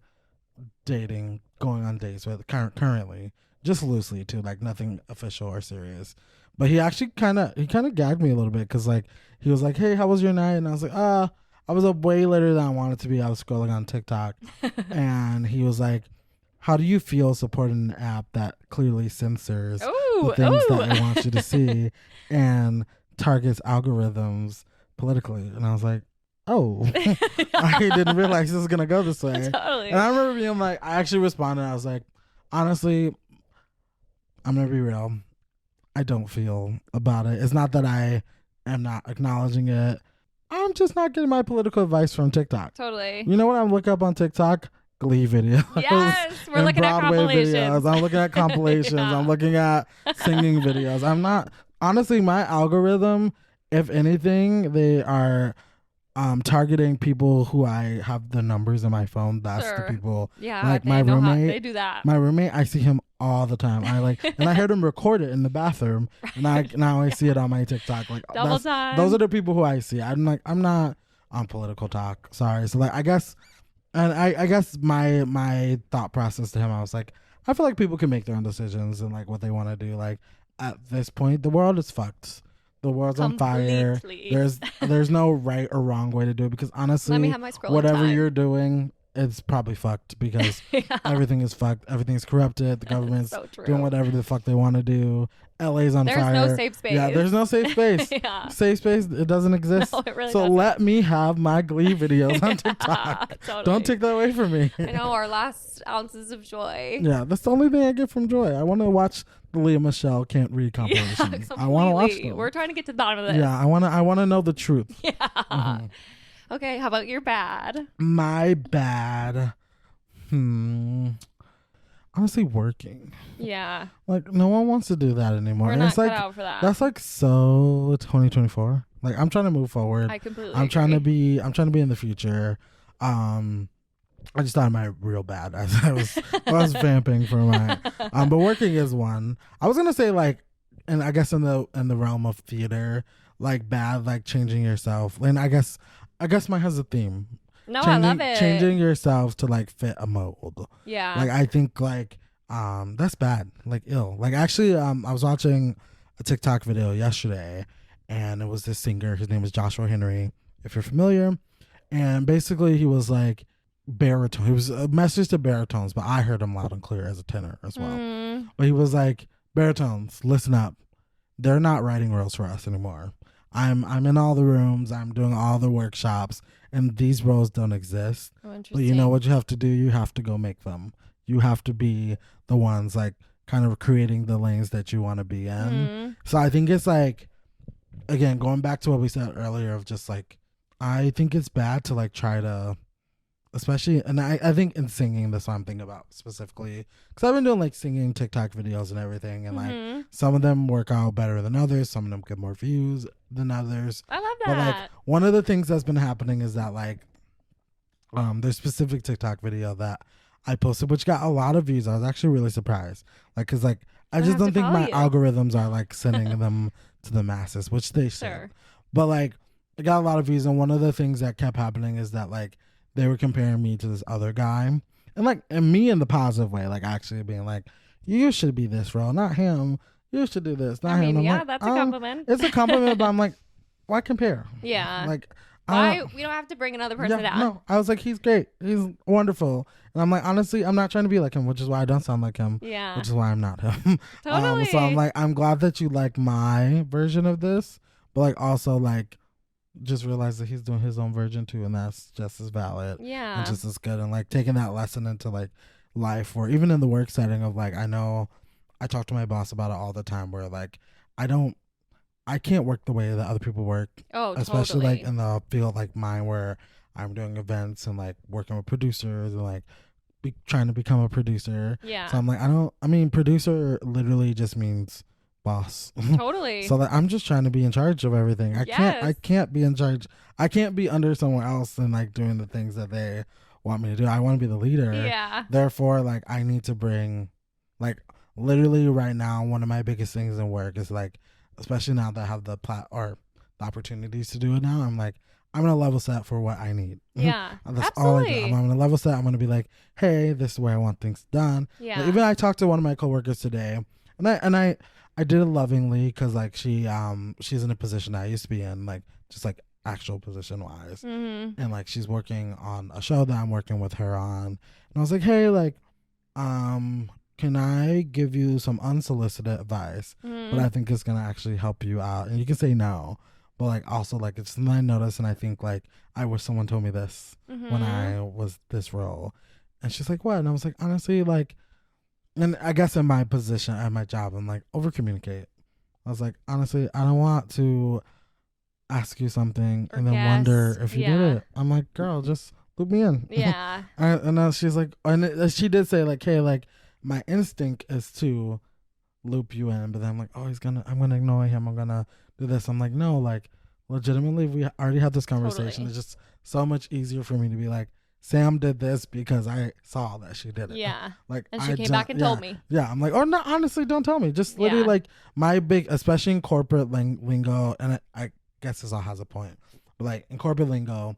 Speaker 2: going on dates with currently, just loosely too, like, nothing official or serious. But he actually kind of gagged me a little bit, because, like, he was like, hey, how was your night? And I was like, I was up way later than I wanted to be. I was scrolling on TikTok. And he was like, how do you feel supporting an app that clearly censors the things that it wants you to see and targets algorithms politically? And I was like, oh, I didn't realize this was going to go this way.
Speaker 1: Totally.
Speaker 2: And I remember being like, I actually responded. I was like, honestly, I'm going to be real. I don't feel about it. It's not that I am not acknowledging it. I'm just not getting my political advice from TikTok.
Speaker 1: Totally.
Speaker 2: You know what I'm looking up on TikTok? Glee videos.
Speaker 1: Yes, we're looking
Speaker 2: Broadway
Speaker 1: at compilations.
Speaker 2: Videos. I'm looking at compilations. I'm looking at singing videos. I'm not, honestly, my algorithm, if anything, they are targeting people who I have the numbers in my phone. That's the people.
Speaker 1: Yeah,
Speaker 2: like my roommate.
Speaker 1: They do that.
Speaker 2: My roommate, I see him all the time. And I heard him record it in the bathroom, and now I see it on my TikTok. Like,
Speaker 1: double time.
Speaker 2: Those are the people who I see. I'm not on political talk. Sorry. So like I guess my thought process to him, I was like, I feel like people can make their own decisions and like what they want to do. Like at this point, the world is fucked. The world's on fire. There's no right or wrong way to do it, because honestly,
Speaker 1: let me have my
Speaker 2: whatever
Speaker 1: time.
Speaker 2: you're doing, it's probably fucked, because everything is fucked. Everything's corrupted. The government's doing whatever the fuck they want to do. LA's on fire.
Speaker 1: There's no safe space.
Speaker 2: Yeah, there's no safe space. Safe space, it doesn't exist.
Speaker 1: No, it really
Speaker 2: so
Speaker 1: doesn't.
Speaker 2: let me have my Glee videos on TikTok.
Speaker 1: Totally.
Speaker 2: Don't take that away from me.
Speaker 1: I know, our last ounces of joy.
Speaker 2: Yeah, that's the only thing I get from joy. I want to watch the Lea Michelle Can't Read compilations. I want to watch them.
Speaker 1: We're trying to get to the bottom of this.
Speaker 2: Yeah, I want to know the truth.
Speaker 1: Yeah. Mm-hmm. Okay, how about your bad?
Speaker 2: My bad. Honestly, working.
Speaker 1: Yeah.
Speaker 2: Like, no one wants to do that anymore.
Speaker 1: We're not cut out for that.
Speaker 2: That's like so 2024. Like, I'm trying to move forward.
Speaker 1: I completely
Speaker 2: I'm
Speaker 1: agree.
Speaker 2: trying to be in the future. I just thought of my real bad as I was vamping for my but working is one. I was gonna say, like, and I guess in the realm of theater, like bad, like changing yourself. And I guess mine has a theme.
Speaker 1: No, I love it.
Speaker 2: Changing yourself to like fit a mold.
Speaker 1: Yeah.
Speaker 2: Like I think like that's bad. Like ill. Like actually I was watching a TikTok video yesterday, and it was this singer. His name is Joshua Henry, if you're familiar. And basically he was like baritone. He was a message to baritones, but I heard him loud and clear as a tenor as well. But he was like, baritones, listen up. They're not writing roles for us anymore. I'm in all the rooms. I'm doing all the workshops, and these roles don't exist.
Speaker 1: Oh,
Speaker 2: but you know what you have to do? You have to go make them. You have to be the ones like kind of creating the lanes that you want to be in. So I think it's like, again, going back to what we said earlier of just like, I think it's bad to like try to, especially, and I think in singing, that's what I'm thinking about specifically, because I've been doing like singing TikTok videos and everything, and like some of them work out better than others, some of them get more views than others.
Speaker 1: I love that.
Speaker 2: But like one of the things that's been happening is that like there's specific TikTok video that I posted which got a lot of views. I was actually really surprised, like, because like I just don't think my algorithms are like sending them to the masses, which they should. But like it got a lot of views, and one of the things that kept happening is that like they were comparing me to this other guy, and me in the positive way, like actually being like, you should be this role, not him. You should do this, not him.
Speaker 1: Yeah,
Speaker 2: like,
Speaker 1: that's a compliment.
Speaker 2: It's a compliment, but I'm like, why compare?
Speaker 1: Yeah.
Speaker 2: Like,
Speaker 1: why we don't have to bring another person down?
Speaker 2: No, I was like, he's great. He's wonderful. And I'm like, honestly, I'm not trying to be like him, which is why I don't sound like him.
Speaker 1: Yeah.
Speaker 2: Which is why I'm not him.
Speaker 1: Totally.
Speaker 2: So I'm like, I'm glad that you like my version of this, but like also like just realize that he's doing his own version too, and that's just as valid.
Speaker 1: Yeah.
Speaker 2: And just as good. And like taking that lesson into like life, or even in the work setting of like, I know I talk to my boss about it all the time, where like I can't work the way that other people work.
Speaker 1: Oh,
Speaker 2: especially
Speaker 1: totally.
Speaker 2: like in the field like mine, where I'm doing events and like working with producers and like trying to become a producer.
Speaker 1: Yeah.
Speaker 2: So I'm like, producer literally just means boss.
Speaker 1: Totally.
Speaker 2: So like, I'm just trying to be in charge of everything. I can't be in charge. I can't be under someone else and like doing the things that they want me to do. I want to be the leader.
Speaker 1: Yeah.
Speaker 2: Therefore, like I need to bring, like, literally right now, one of my biggest things in work is like, especially now that I have the opportunities to do it now, I'm like, I'm gonna level set for what I need.
Speaker 1: Yeah.
Speaker 2: That's
Speaker 1: absolutely.
Speaker 2: all I do. I'm gonna level set. I'm gonna be like, hey, this is where I want things done.
Speaker 1: Yeah.
Speaker 2: Like, even I talked to one of my coworkers today, and I did it lovingly, because like she's in a position that I used to be in, like just like actual position wise, and like she's working on a show that I'm working with her on, and I was like, hey, like, can I give you some unsolicited advice, but I think it's gonna actually help you out, and you can say no, but like also like it's something I noticed, and I think like I wish someone told me this when I was this role. And she's like, what? And I was like, honestly, like, and I guess in my position at my job, I'm like, over communicate. I was like, honestly, I don't want to ask you something and then wonder if you did it. I'm like, girl, just loop me in.
Speaker 1: Yeah.
Speaker 2: And then she's like, and she did say like, hey, like, my instinct is to loop you in, but then I'm like, oh, I'm gonna ignore him, I'm gonna do this. I'm like, no, like, legitimately, we already had this conversation.
Speaker 1: Totally.
Speaker 2: It's just so much easier for me to be like, Sam did this because I saw that she did it.
Speaker 1: Yeah.
Speaker 2: Like,
Speaker 1: and she came back and told me.
Speaker 2: Yeah. I'm like, oh no, honestly, don't tell me. Just literally like my big, especially in corporate lingo, and I guess this all has a point, but like in corporate lingo,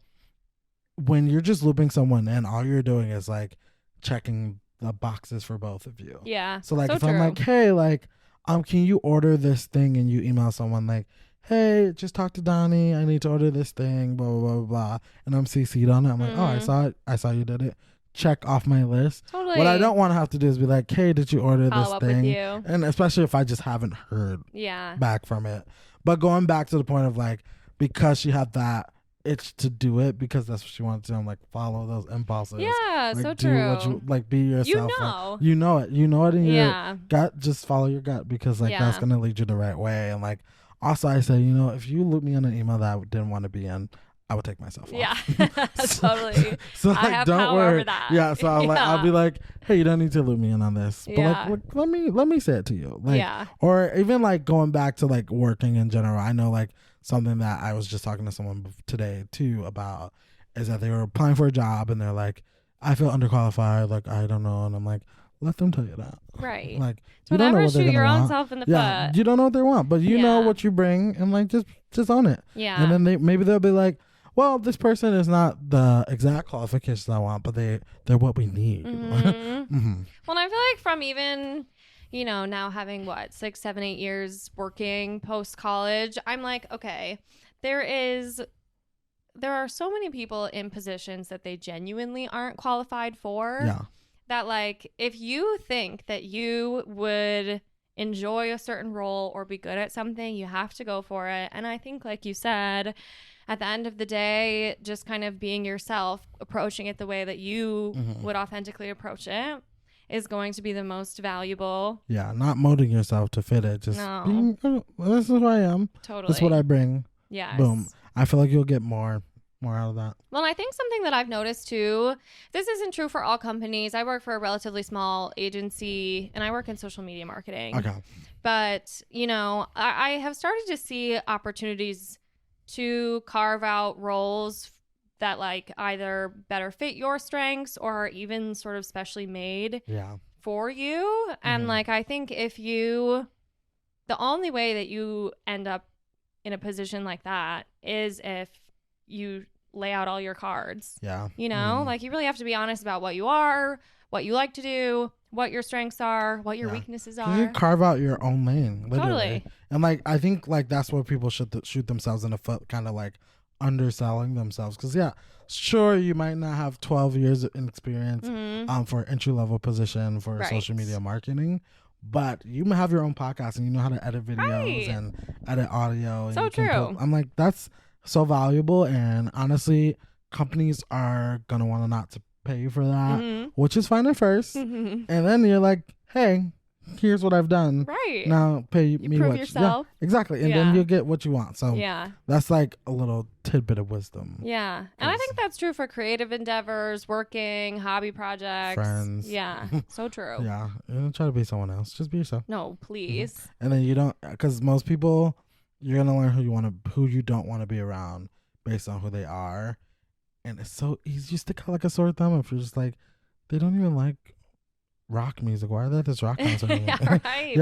Speaker 2: when you're just looping someone in, all you're doing is like checking the boxes for both of you.
Speaker 1: Yeah.
Speaker 2: So like
Speaker 1: so
Speaker 2: if
Speaker 1: true.
Speaker 2: I'm like, hey, like, can you order this thing, and you email someone like, hey, just talk to Donnie, I need to order this thing, blah blah blah blah, and I'm CC'd on it. I'm like, oh, I saw you did it. Check off my list.
Speaker 1: Totally.
Speaker 2: What I don't want to have to do is be like, hey, did you order
Speaker 1: Follow
Speaker 2: this
Speaker 1: up
Speaker 2: thing?
Speaker 1: with you.
Speaker 2: And especially if I just haven't heard back from it. But going back to the point of like, because she had that itch to do it because that's what she wanted to do, I'm like, follow those impulses.
Speaker 1: Yeah,
Speaker 2: like,
Speaker 1: so
Speaker 2: do
Speaker 1: true.
Speaker 2: what you like, be yourself.
Speaker 1: You know.
Speaker 2: Like, you know it in
Speaker 1: Yeah.
Speaker 2: your gut. Just follow your gut, because like that's gonna lead you the right way. And like, also I say, you know, if you loop me in an email that I didn't want to be in, I would take myself off.
Speaker 1: Yeah. Totally.
Speaker 2: So like,
Speaker 1: I have
Speaker 2: don't
Speaker 1: power
Speaker 2: worry.
Speaker 1: over that.
Speaker 2: Yeah. So I'll be like, hey, you don't need to loop me in on this. But
Speaker 1: Yeah.
Speaker 2: like, let me say it to you. Like,
Speaker 1: Yeah.
Speaker 2: or even like going back to like working in general. I know like something that I was just talking to someone today too about is that they were applying for a job and they're like, I feel underqualified. Like, I don't know. And I'm like, let them tell you that.
Speaker 1: Right.
Speaker 2: Like,
Speaker 1: So
Speaker 2: you don't know
Speaker 1: never
Speaker 2: what they're
Speaker 1: shoot your
Speaker 2: gonna
Speaker 1: own
Speaker 2: want.
Speaker 1: self in the
Speaker 2: Yeah,
Speaker 1: foot.
Speaker 2: you don't know what they want, but you know
Speaker 1: Yeah.
Speaker 2: what you bring, and like just own it.
Speaker 1: Yeah.
Speaker 2: And then maybe they'll be like, well, this person is not the exact qualifications I want, but they're what we need.
Speaker 1: Mm-hmm. Well, and I feel like from even, you know, now having 6, 7, 8 years working post college, I'm like, okay, there are so many people in positions that they genuinely aren't qualified for.
Speaker 2: Yeah.
Speaker 1: That like, if you think that you would enjoy a certain role or be good at something, you have to go for it. And I think, like you said, at the end of the day, just kind of being yourself, approaching it the way that you would authentically approach it is going to be the most valuable.
Speaker 2: Yeah, not molding yourself to fit it. Just being, oh, this is who I am.
Speaker 1: Totally.
Speaker 2: This is what I bring.
Speaker 1: Yes.
Speaker 2: Boom. I feel like you'll get more out of that.
Speaker 1: Well, I think something that I've noticed too, this isn't true for all companies. I work for a relatively small agency and I work in social media marketing.
Speaker 2: Okay.
Speaker 1: But, you know, I have started to see opportunities to carve out roles that like either better fit your strengths or are even sort of specially made for you. And like, I think the only way that you end up in a position like that is if you lay out all your cards. Yeah. You know, like you really have to be honest about what you are, what you like to do, what your strengths are, what your weaknesses are.
Speaker 2: You carve out your own lane, literally.
Speaker 1: Totally.
Speaker 2: And like, I think like that's where people should shoot themselves in the foot, kind of like underselling themselves. Because sure, you might not have 12 years in experience for entry level position for social media marketing, but you have your own podcast and you know how to edit videos and edit audio.
Speaker 1: So true.
Speaker 2: I'm like, that's so valuable, and honestly, companies are gonna want to not to pay you for that, which is fine at first, and then you're like, hey, here's what I've done.
Speaker 1: Right.
Speaker 2: Now pay me
Speaker 1: prove
Speaker 2: what
Speaker 1: yourself.
Speaker 2: Yeah, exactly. And then you'll get what you want. So that's like a little tidbit of wisdom.
Speaker 1: Yeah. And I think that's true for creative endeavors, working, hobby projects.
Speaker 2: Friends.
Speaker 1: Yeah. So true.
Speaker 2: Yeah. You don't try to be someone else. Just be yourself.
Speaker 1: No, please.
Speaker 2: And then you don't, because most people, you're going to learn who you don't want to be around based on who they are. And it's so easy. You stick out like a sore thumb if you're just like, they don't even like rock music. Why are they at this rock concert?
Speaker 1: Right.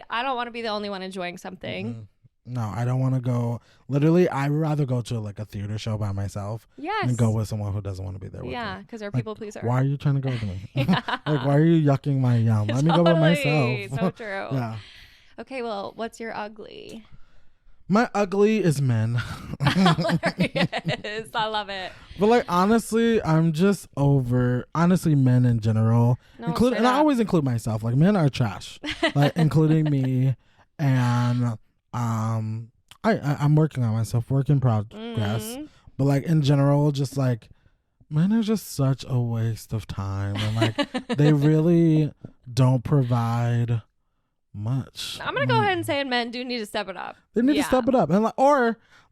Speaker 1: I don't want to be the only one enjoying something.
Speaker 2: No, I don't want to go. Literally, I'd rather go to like a theater show by myself than go with someone who doesn't want to be there with me.
Speaker 1: Yeah, because they're people pleaser.
Speaker 2: Why are you trying to go with me? Like, why are you yucking my yum? Let me go by myself.
Speaker 1: So true.
Speaker 2: Yeah.
Speaker 1: Okay, well, what's your ugly?
Speaker 2: My ugly is men.
Speaker 1: Hilarious. I love it.
Speaker 2: But like, honestly, I'm just over men in general.
Speaker 1: No,
Speaker 2: and I always include myself. Like, men are trash. Like, including me. And I'm working on myself, work in progress. But like, in general, just like, men are just such a waste of time. And like, they really don't provide much.
Speaker 1: I'm gonna go ahead and say men do need to step it up.
Speaker 2: They need to step it up, and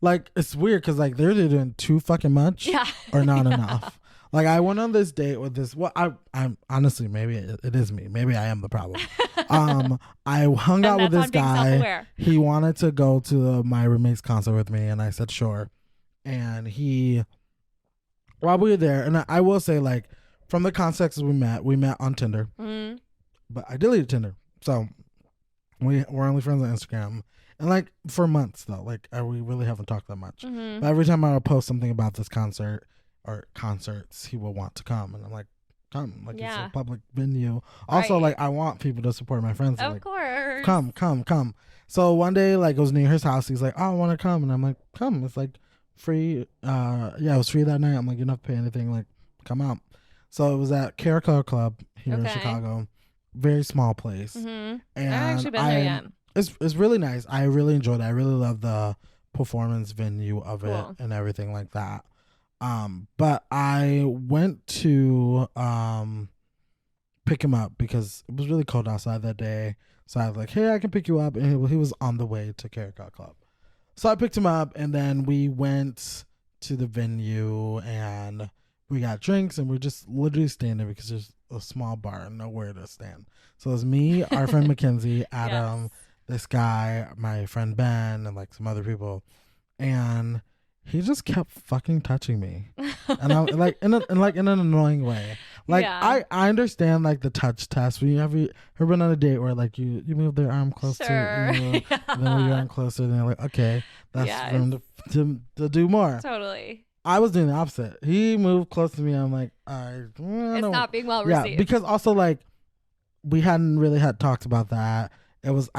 Speaker 2: like it's weird because like they're either doing too fucking much or not enough. Like, I went on this date with this. Well, I'm honestly, maybe it is me. Maybe I am the problem. I hung out with this guy. He wanted to go to my roommate's concert with me, and I said sure. And while we were there, and I will say, like, from the context we met on Tinder, but I deleted Tinder, so we're only friends on Instagram. And like for months though, like we really haven't talked that much.
Speaker 1: Mm-hmm.
Speaker 2: But every time I would post something about this concert or concerts, he will want to come, and I'm like, come, like it's a public venue. Also, like I want people to support my friends.
Speaker 1: Of
Speaker 2: like,
Speaker 1: course.
Speaker 2: Come. So one day, like it was near his house. He's like, oh, I want to come, and I'm like, come. It's like free. Yeah, it was free that night. I'm like, you don't have to pay anything. Like, come out. So it was at Caracal Club here in Chicago. Very small place.
Speaker 1: Mm-hmm.
Speaker 2: And
Speaker 1: I haven't actually been there yet.
Speaker 2: It's really nice. I really enjoyed it. I really love the performance venue of it and everything like that. But I went to pick him up because it was really cold outside that day. So I was like, hey, I can pick you up. And he was on the way to Caracal Club. So I picked him up, and then we went to the venue, and we got drinks, and we're just literally standing because there's a small bar, nowhere to stand. So it was me, our friend Mackenzie, Adam, this guy, my friend Ben, and like some other people. And he just kept fucking touching me. And I'm like in an annoying way. Like I understand like the touch test. When you ever been on a date where like you move their arm closer, and then move your arm closer, and you're like, okay, that's room to do more.
Speaker 1: Totally.
Speaker 2: I was doing the opposite. He moved close to me. I'm like, it's
Speaker 1: not being well received.
Speaker 2: Yeah, because also like we hadn't really had talked about that. It was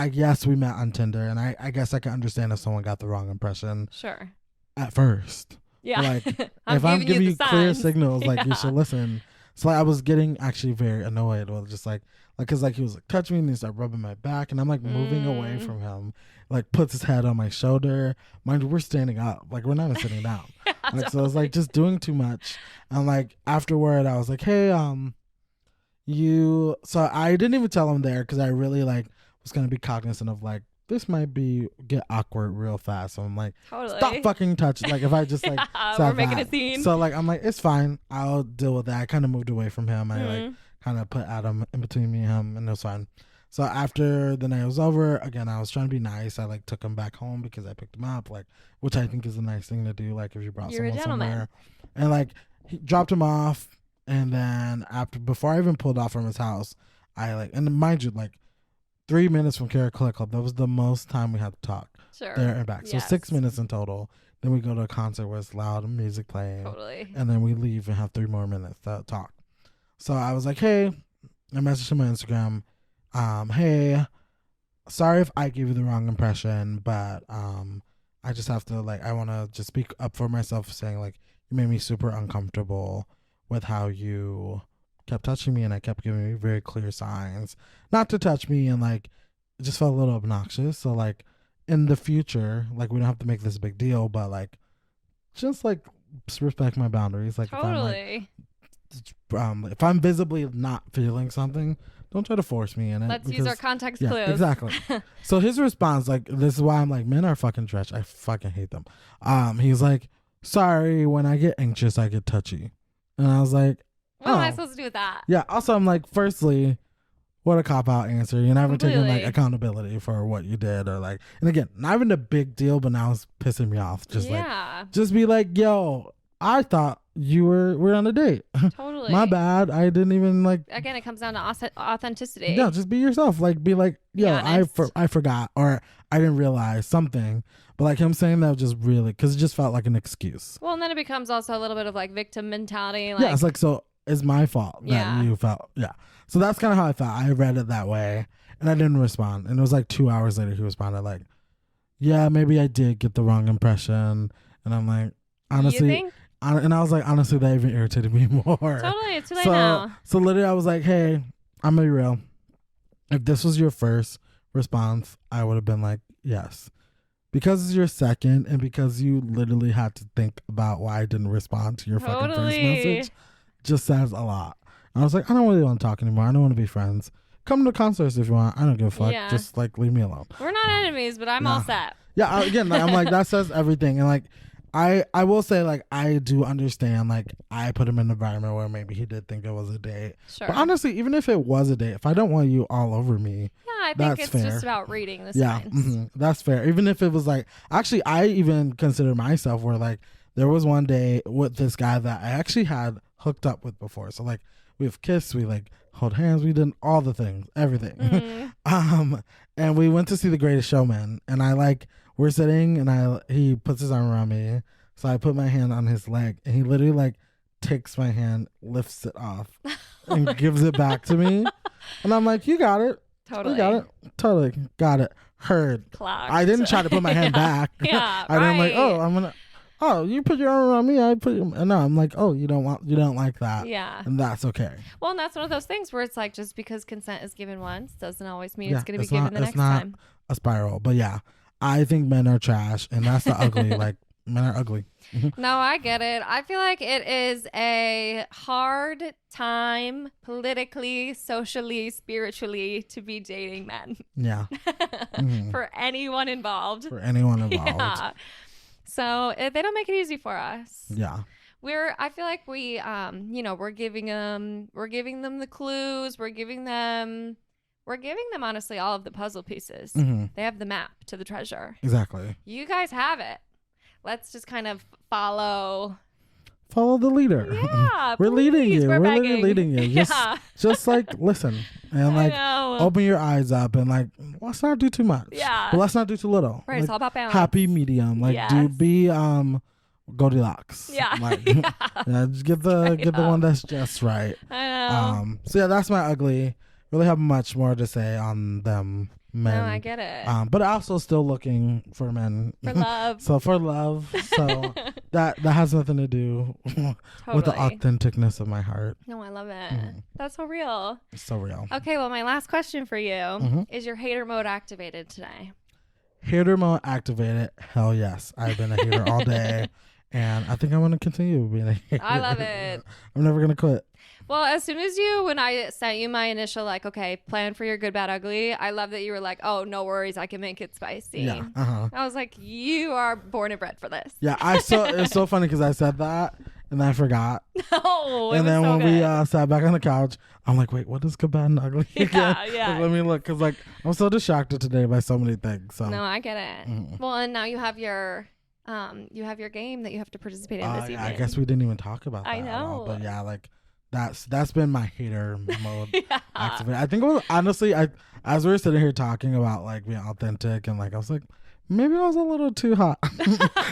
Speaker 2: we met on Tinder, and I guess I can understand if someone got the wrong impression.
Speaker 1: Sure.
Speaker 2: At first.
Speaker 1: Yeah.
Speaker 2: Like if I'm giving you clear signals, like you should listen. So like, I was getting actually very annoyed with just like because like he was like touching me and he started rubbing my back, and I'm like moving away from him, like puts his head on my shoulder. Mind you, we're standing up, like we're not even sitting down. Like so I was like just doing too much. And like afterward I was like, hey, so I didn't even tell him there because I really like was gonna be cognizant of like this might get awkward real fast. So I'm like, stop fucking touching. Like if I just like
Speaker 1: we're making a scene.
Speaker 2: So like I'm like, it's fine. I'll deal with that. I kind of moved away from him. I like kind of put Adam in between me and him, and it was fine. So after the night was over, again I was trying to be nice. I like took him back home because I picked him up, like which I think is a nice thing to do. Like if you brought someone somewhere, and like he dropped him off, and then before I even pulled off from his house, I like, and mind you, like 3 minutes from Caracal Club, that was the most time we had to talk there and back. So 6 minutes in total. Then we go to a concert where it's loud music playing.
Speaker 1: Totally.
Speaker 2: And then we leave and have 3 more minutes to talk. So I was like, hey, I messaged him on Instagram. Hey, sorry if I gave you the wrong impression, but I just have to I want to just speak up for myself, saying like you made me super uncomfortable with how you kept touching me, and I kept giving you very clear signs not to touch me, and like it just felt a little obnoxious. So like in the future, like we don't have to make this a big deal, but like just like respect my boundaries. Like if I'm visibly not feeling something, don't try to force me in it.
Speaker 1: Let's use our context clues.
Speaker 2: Exactly. So his response, like this is why I'm like, men are fucking trash. I fucking hate them. He's like, sorry, when I get anxious I get touchy. And I was like,
Speaker 1: what am I supposed to do with that?
Speaker 2: Yeah. Also, I'm like, firstly, what a cop-out answer. You're never taking like accountability for what you did, or like, and again, not even a big deal, but now it's pissing me off. Just just be like, yo, I thought we're on a date.
Speaker 1: Totally.
Speaker 2: My bad. I didn't even like.
Speaker 1: Again, it comes down to authenticity.
Speaker 2: Yeah, just be yourself. Like, be like, yo, I forgot, or I didn't realize something. But like him saying that was just really, because it just felt like an excuse.
Speaker 1: Well, and then it becomes also a little bit of like victim mentality.
Speaker 2: Like, yeah, it's like, so it's my fault that you felt. Yeah. So that's kind of how I felt. I read it that way, and I didn't respond. And it was like 2 hours later he responded like, yeah, maybe I did get the wrong impression. And I'm like, honestly.
Speaker 1: You think?
Speaker 2: And I was like, honestly, that even irritated me more.
Speaker 1: Totally. It's too late now.
Speaker 2: So literally I was like, hey, I'm going to be real. If this was your first response, I would have been like, yes. Because it's your second, and because you literally had to think about why I didn't respond to your fucking first message, just says a lot. And I was like, I don't really want to talk anymore. I don't want to be friends. Come to concerts if you want. I don't give a fuck. Yeah. Just like leave me alone.
Speaker 1: We're not enemies, but I'm all set.
Speaker 2: Yeah, again, like, I'm like, that says everything. And like, I will say, like, I do understand, like, I put him in an environment where maybe he did think it was a date.
Speaker 1: Sure.
Speaker 2: But honestly, even if it was a date, if I don't want you all over me,
Speaker 1: I think it's fair. Just about reading the signs.
Speaker 2: Yeah, that's fair. Even if it was like, actually, I even consider myself where like, there was one day with this guy that I actually had hooked up with before. So like, we've kissed, we like hold hands. We did all the things, everything. And we went to see The Greatest Showman, and we're sitting, and he puts his arm around me, so I put my hand on his leg, and he literally like takes my hand, lifts it off, and gives it back to me, and I'm like, you got it.
Speaker 1: Totally.
Speaker 2: You got it. Totally got it. Heard.
Speaker 1: Clocked.
Speaker 2: I didn't try to put my hand back.
Speaker 1: Yeah,
Speaker 2: I didn't like, you put your arm around me. I put your, no, I'm like, you don't like that.
Speaker 1: Yeah.
Speaker 2: And that's okay.
Speaker 1: Well, and that's one of those things where it's like, just because consent is given once doesn't always mean it's going to be given the next time. It's
Speaker 2: not a spiral. But yeah, I think men are trash, and that's the ugly. Like, men are ugly.
Speaker 1: No, I get it. I feel like it is a hard time politically, socially, spiritually to be dating men.
Speaker 2: Yeah.
Speaker 1: For anyone involved.
Speaker 2: Yeah.
Speaker 1: So they don't make it easy for us.
Speaker 2: Yeah.
Speaker 1: I feel like we're giving them the clues. We're giving them honestly all of the puzzle pieces. They have the map to the treasure.
Speaker 2: Exactly.
Speaker 1: You guys have it. Let's just kind of follow
Speaker 2: the leader.
Speaker 1: Yeah,
Speaker 2: we're leading you. We're
Speaker 1: literally
Speaker 2: leading you. Just like listen and like open your eyes up and like let's not do too much.
Speaker 1: Yeah.
Speaker 2: But let's not do too little.
Speaker 1: Right.
Speaker 2: Like,
Speaker 1: it's all about balance.
Speaker 2: Happy medium. Like do be Goldilocks.
Speaker 1: Yeah.
Speaker 2: Like just get the one that's just right.
Speaker 1: I know.
Speaker 2: So yeah, that's my ugly. Really have much more to say on them. Men.
Speaker 1: No, I get it.
Speaker 2: But also still looking for men.
Speaker 1: For love.
Speaker 2: So that has nothing to do with the authenticness of my heart.
Speaker 1: No, I love it. That's so real.
Speaker 2: It's so real.
Speaker 1: Okay, well, my last question for you is your hater mode activated today?
Speaker 2: Hater mode activated? Hell yes. I've been a hater all day. And I think I'm going to continue being a hater.
Speaker 1: I love it.
Speaker 2: I'm never going to quit.
Speaker 1: Well, as soon as when I sent you my initial, like, okay, plan for your good, bad, ugly, I love that you were like, oh, no worries, I can make it spicy.
Speaker 2: Yeah.
Speaker 1: I was like, you are born and bred for this.
Speaker 2: Yeah, it's so funny because I said that and I forgot.
Speaker 1: No,
Speaker 2: and then
Speaker 1: so
Speaker 2: when we sat back on the couch, I'm like, wait, what is good, bad, and ugly again?
Speaker 1: Yeah.
Speaker 2: Like, let me look because like I'm so distracted today by so many things. So
Speaker 1: no, I get it. Well, and now you have your game that you have to participate in this evening.
Speaker 2: I guess we didn't even talk about that.
Speaker 1: I know,
Speaker 2: at all, but yeah, like. That's been my hater mode activated. I think it was honestly, as we were sitting here talking about like being authentic and like I was like, maybe I was a little too hot.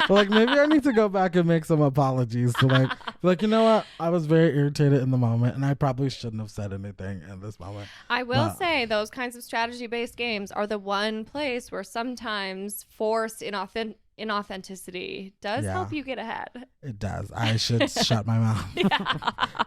Speaker 2: Like maybe I need to go back and make some apologies to like you know what, I was very irritated in the moment and I probably shouldn't have said anything in this moment.
Speaker 1: I will say those kinds of strategy based games are the one place where sometimes forced inauthenticity does help you get ahead. It
Speaker 2: does. I should shut my mouth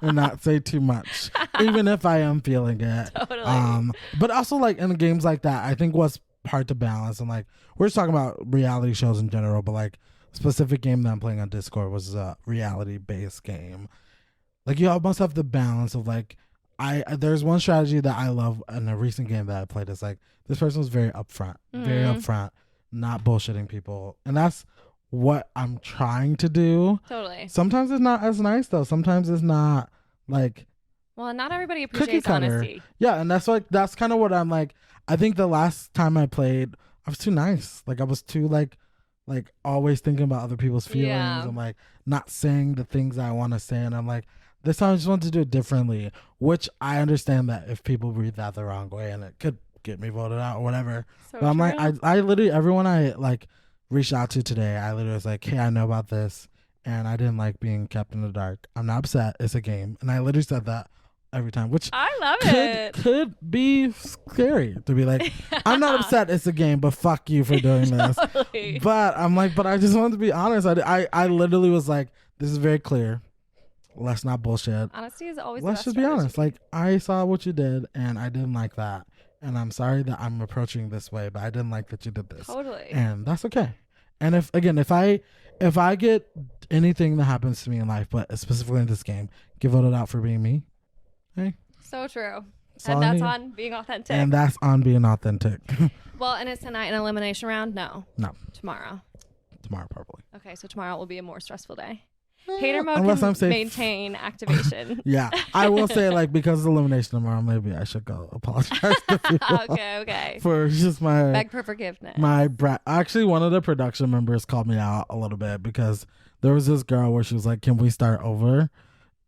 Speaker 2: and not say too much, even if I am feeling it.
Speaker 1: Totally.
Speaker 2: But also like in games like that, I think what's hard to balance, and like we're just talking about reality shows in general, but like specific game that I'm playing on Discord was a reality based game. Like you almost have the balance of like there's one strategy that I love in a recent game that I played. Is like this person was very upfront, not bullshitting people, and that's what I'm trying to do.
Speaker 1: Totally.
Speaker 2: Sometimes it's not as nice though. Sometimes it's not like
Speaker 1: not everybody appreciates honesty.
Speaker 2: Yeah, and that's kind of what I'm like. I think the last time I played, I was too nice. Like I was too like always thinking about other people's feelings and like not saying the things I want to say. And I'm like, this time I just want to do it differently, which I understand that if people read that the wrong way and it could get me voted out or whatever.
Speaker 1: So
Speaker 2: but I'm
Speaker 1: true.
Speaker 2: like, I literally, everyone I like reached out to today, I literally was like, hey, I know about this and I didn't like being kept in the dark. I'm not upset. It's a game. And I literally said that every time, which
Speaker 1: I love it.
Speaker 2: Could be scary to be like, I'm not upset. It's a game, but fuck you for doing this.
Speaker 1: Totally.
Speaker 2: But I'm like, but I just wanted to be honest. I literally was like, this is very clear. Let's not bullshit.
Speaker 1: Honesty is always.
Speaker 2: Let's just be honest. Like I saw what you did and I didn't like that. And I'm sorry that I'm approaching this way, but I didn't like that you did this.
Speaker 1: Totally.
Speaker 2: And that's okay. And if I get anything that happens to me in life, but specifically in this game, get voted out for being me. Hey.
Speaker 1: So true. And that's on being authentic.
Speaker 2: And that's on being authentic.
Speaker 1: Well, and it's tonight an elimination round? No. Tomorrow.
Speaker 2: Tomorrow, probably.
Speaker 1: Okay, so tomorrow will be a more stressful day. Hater mode
Speaker 2: unless
Speaker 1: can
Speaker 2: I'm safe.
Speaker 1: maintain activation.
Speaker 2: Yeah, I will say like because of elimination tomorrow, maybe I should go apologize to people.
Speaker 1: Okay.
Speaker 2: For just my
Speaker 1: beg for forgiveness.
Speaker 2: My brat. Actually, one of the production members called me out a little bit because there was this girl where she was like, "Can we start over?"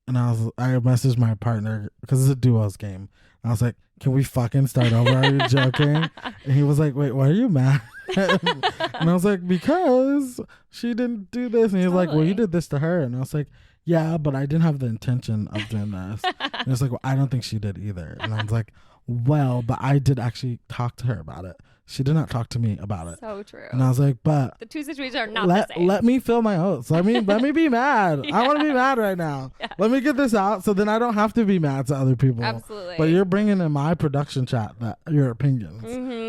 Speaker 2: and I messaged my partner because it's a duos game. I was like, can we fucking start over? Are you joking? And he was like, wait, why are you mad? And I was like, because she didn't do this. And he was like, well, you did this to her. And I was like, yeah, but I didn't have the intention of doing this. And it's like, well, I don't think she did either. And I was like, well, but I did actually talk to her about it. She did not talk to me about it.
Speaker 1: So true.
Speaker 2: And I was like, but
Speaker 1: the two situations are not the same.
Speaker 2: Let me feel my oats. Let me be mad. Yeah. I want to be mad right now. Yeah. Let me get this out so then I don't have to be mad to other people.
Speaker 1: Absolutely.
Speaker 2: But you're bringing in my production chat that your opinions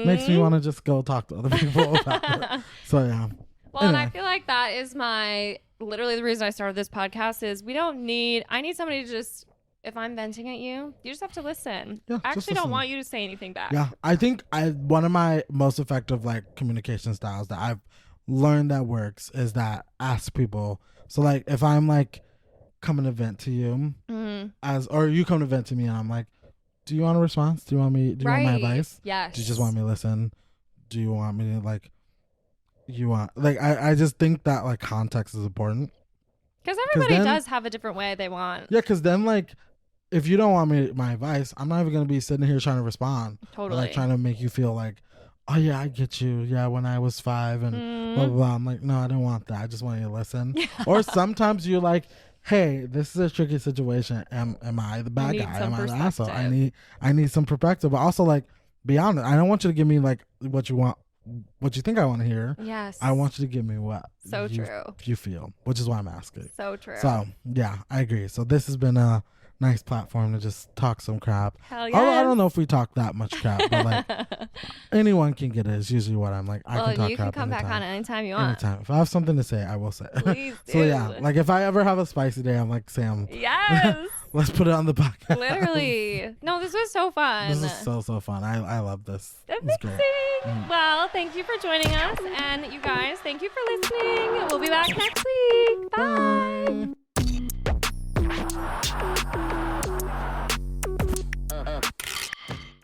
Speaker 2: makes me want to just go talk to other people about it. So yeah.
Speaker 1: Well, anyway. And I feel like that is literally the reason I started this podcast is I need somebody to just, if I'm venting at you, you just have to listen. Yeah, I actually don't want you to say anything back.
Speaker 2: Yeah, I think one of my most effective like communication styles that I've learned that works is that ask people. So like if I'm like coming to vent to you or you come to vent to me and I'm like, do you want a response? Do you want my advice?
Speaker 1: Yes.
Speaker 2: Do you just want me to listen? Do you want me to I just think that like context is important.
Speaker 1: Because everybody does have a different way they want.
Speaker 2: Yeah, because then like if you don't want my advice, I'm not even going to be sitting here trying to respond.
Speaker 1: Totally.
Speaker 2: Or, like trying to make you feel like, oh yeah, I get you. Yeah, when I was 5 and blah, blah, blah. I'm like, no, I don't want that. I just want you to listen. Or sometimes you're like, hey, this is a tricky situation. Am I the bad guy? Am I the asshole? I need some perspective. But also like, be honest. I don't want you to give me like what you want. What you think I want to hear.
Speaker 1: Yes.
Speaker 2: I want you to give me what
Speaker 1: true.
Speaker 2: You feel, which is why I'm asking.
Speaker 1: So true.
Speaker 2: So yeah, I agree. So this has been a nice platform to just talk some crap.
Speaker 1: Hell yes.
Speaker 2: Although I don't know if we talk that much crap, but like anyone can get it is usually what I'm like. I can talk crap.
Speaker 1: You can come back on anytime you want.
Speaker 2: Anytime. If I have something to say, I will say.
Speaker 1: Please do.
Speaker 2: So yeah, like if I ever have a spicy day, I'm like, Sam.
Speaker 1: Yes.
Speaker 2: Let's put it on the podcast.
Speaker 1: Literally. No, this was so fun.
Speaker 2: This is so fun. I love this.
Speaker 1: Amazing. Well, thank you for joining us. And you guys, thank you for listening. We'll be back next week. Bye.
Speaker 2: Bye.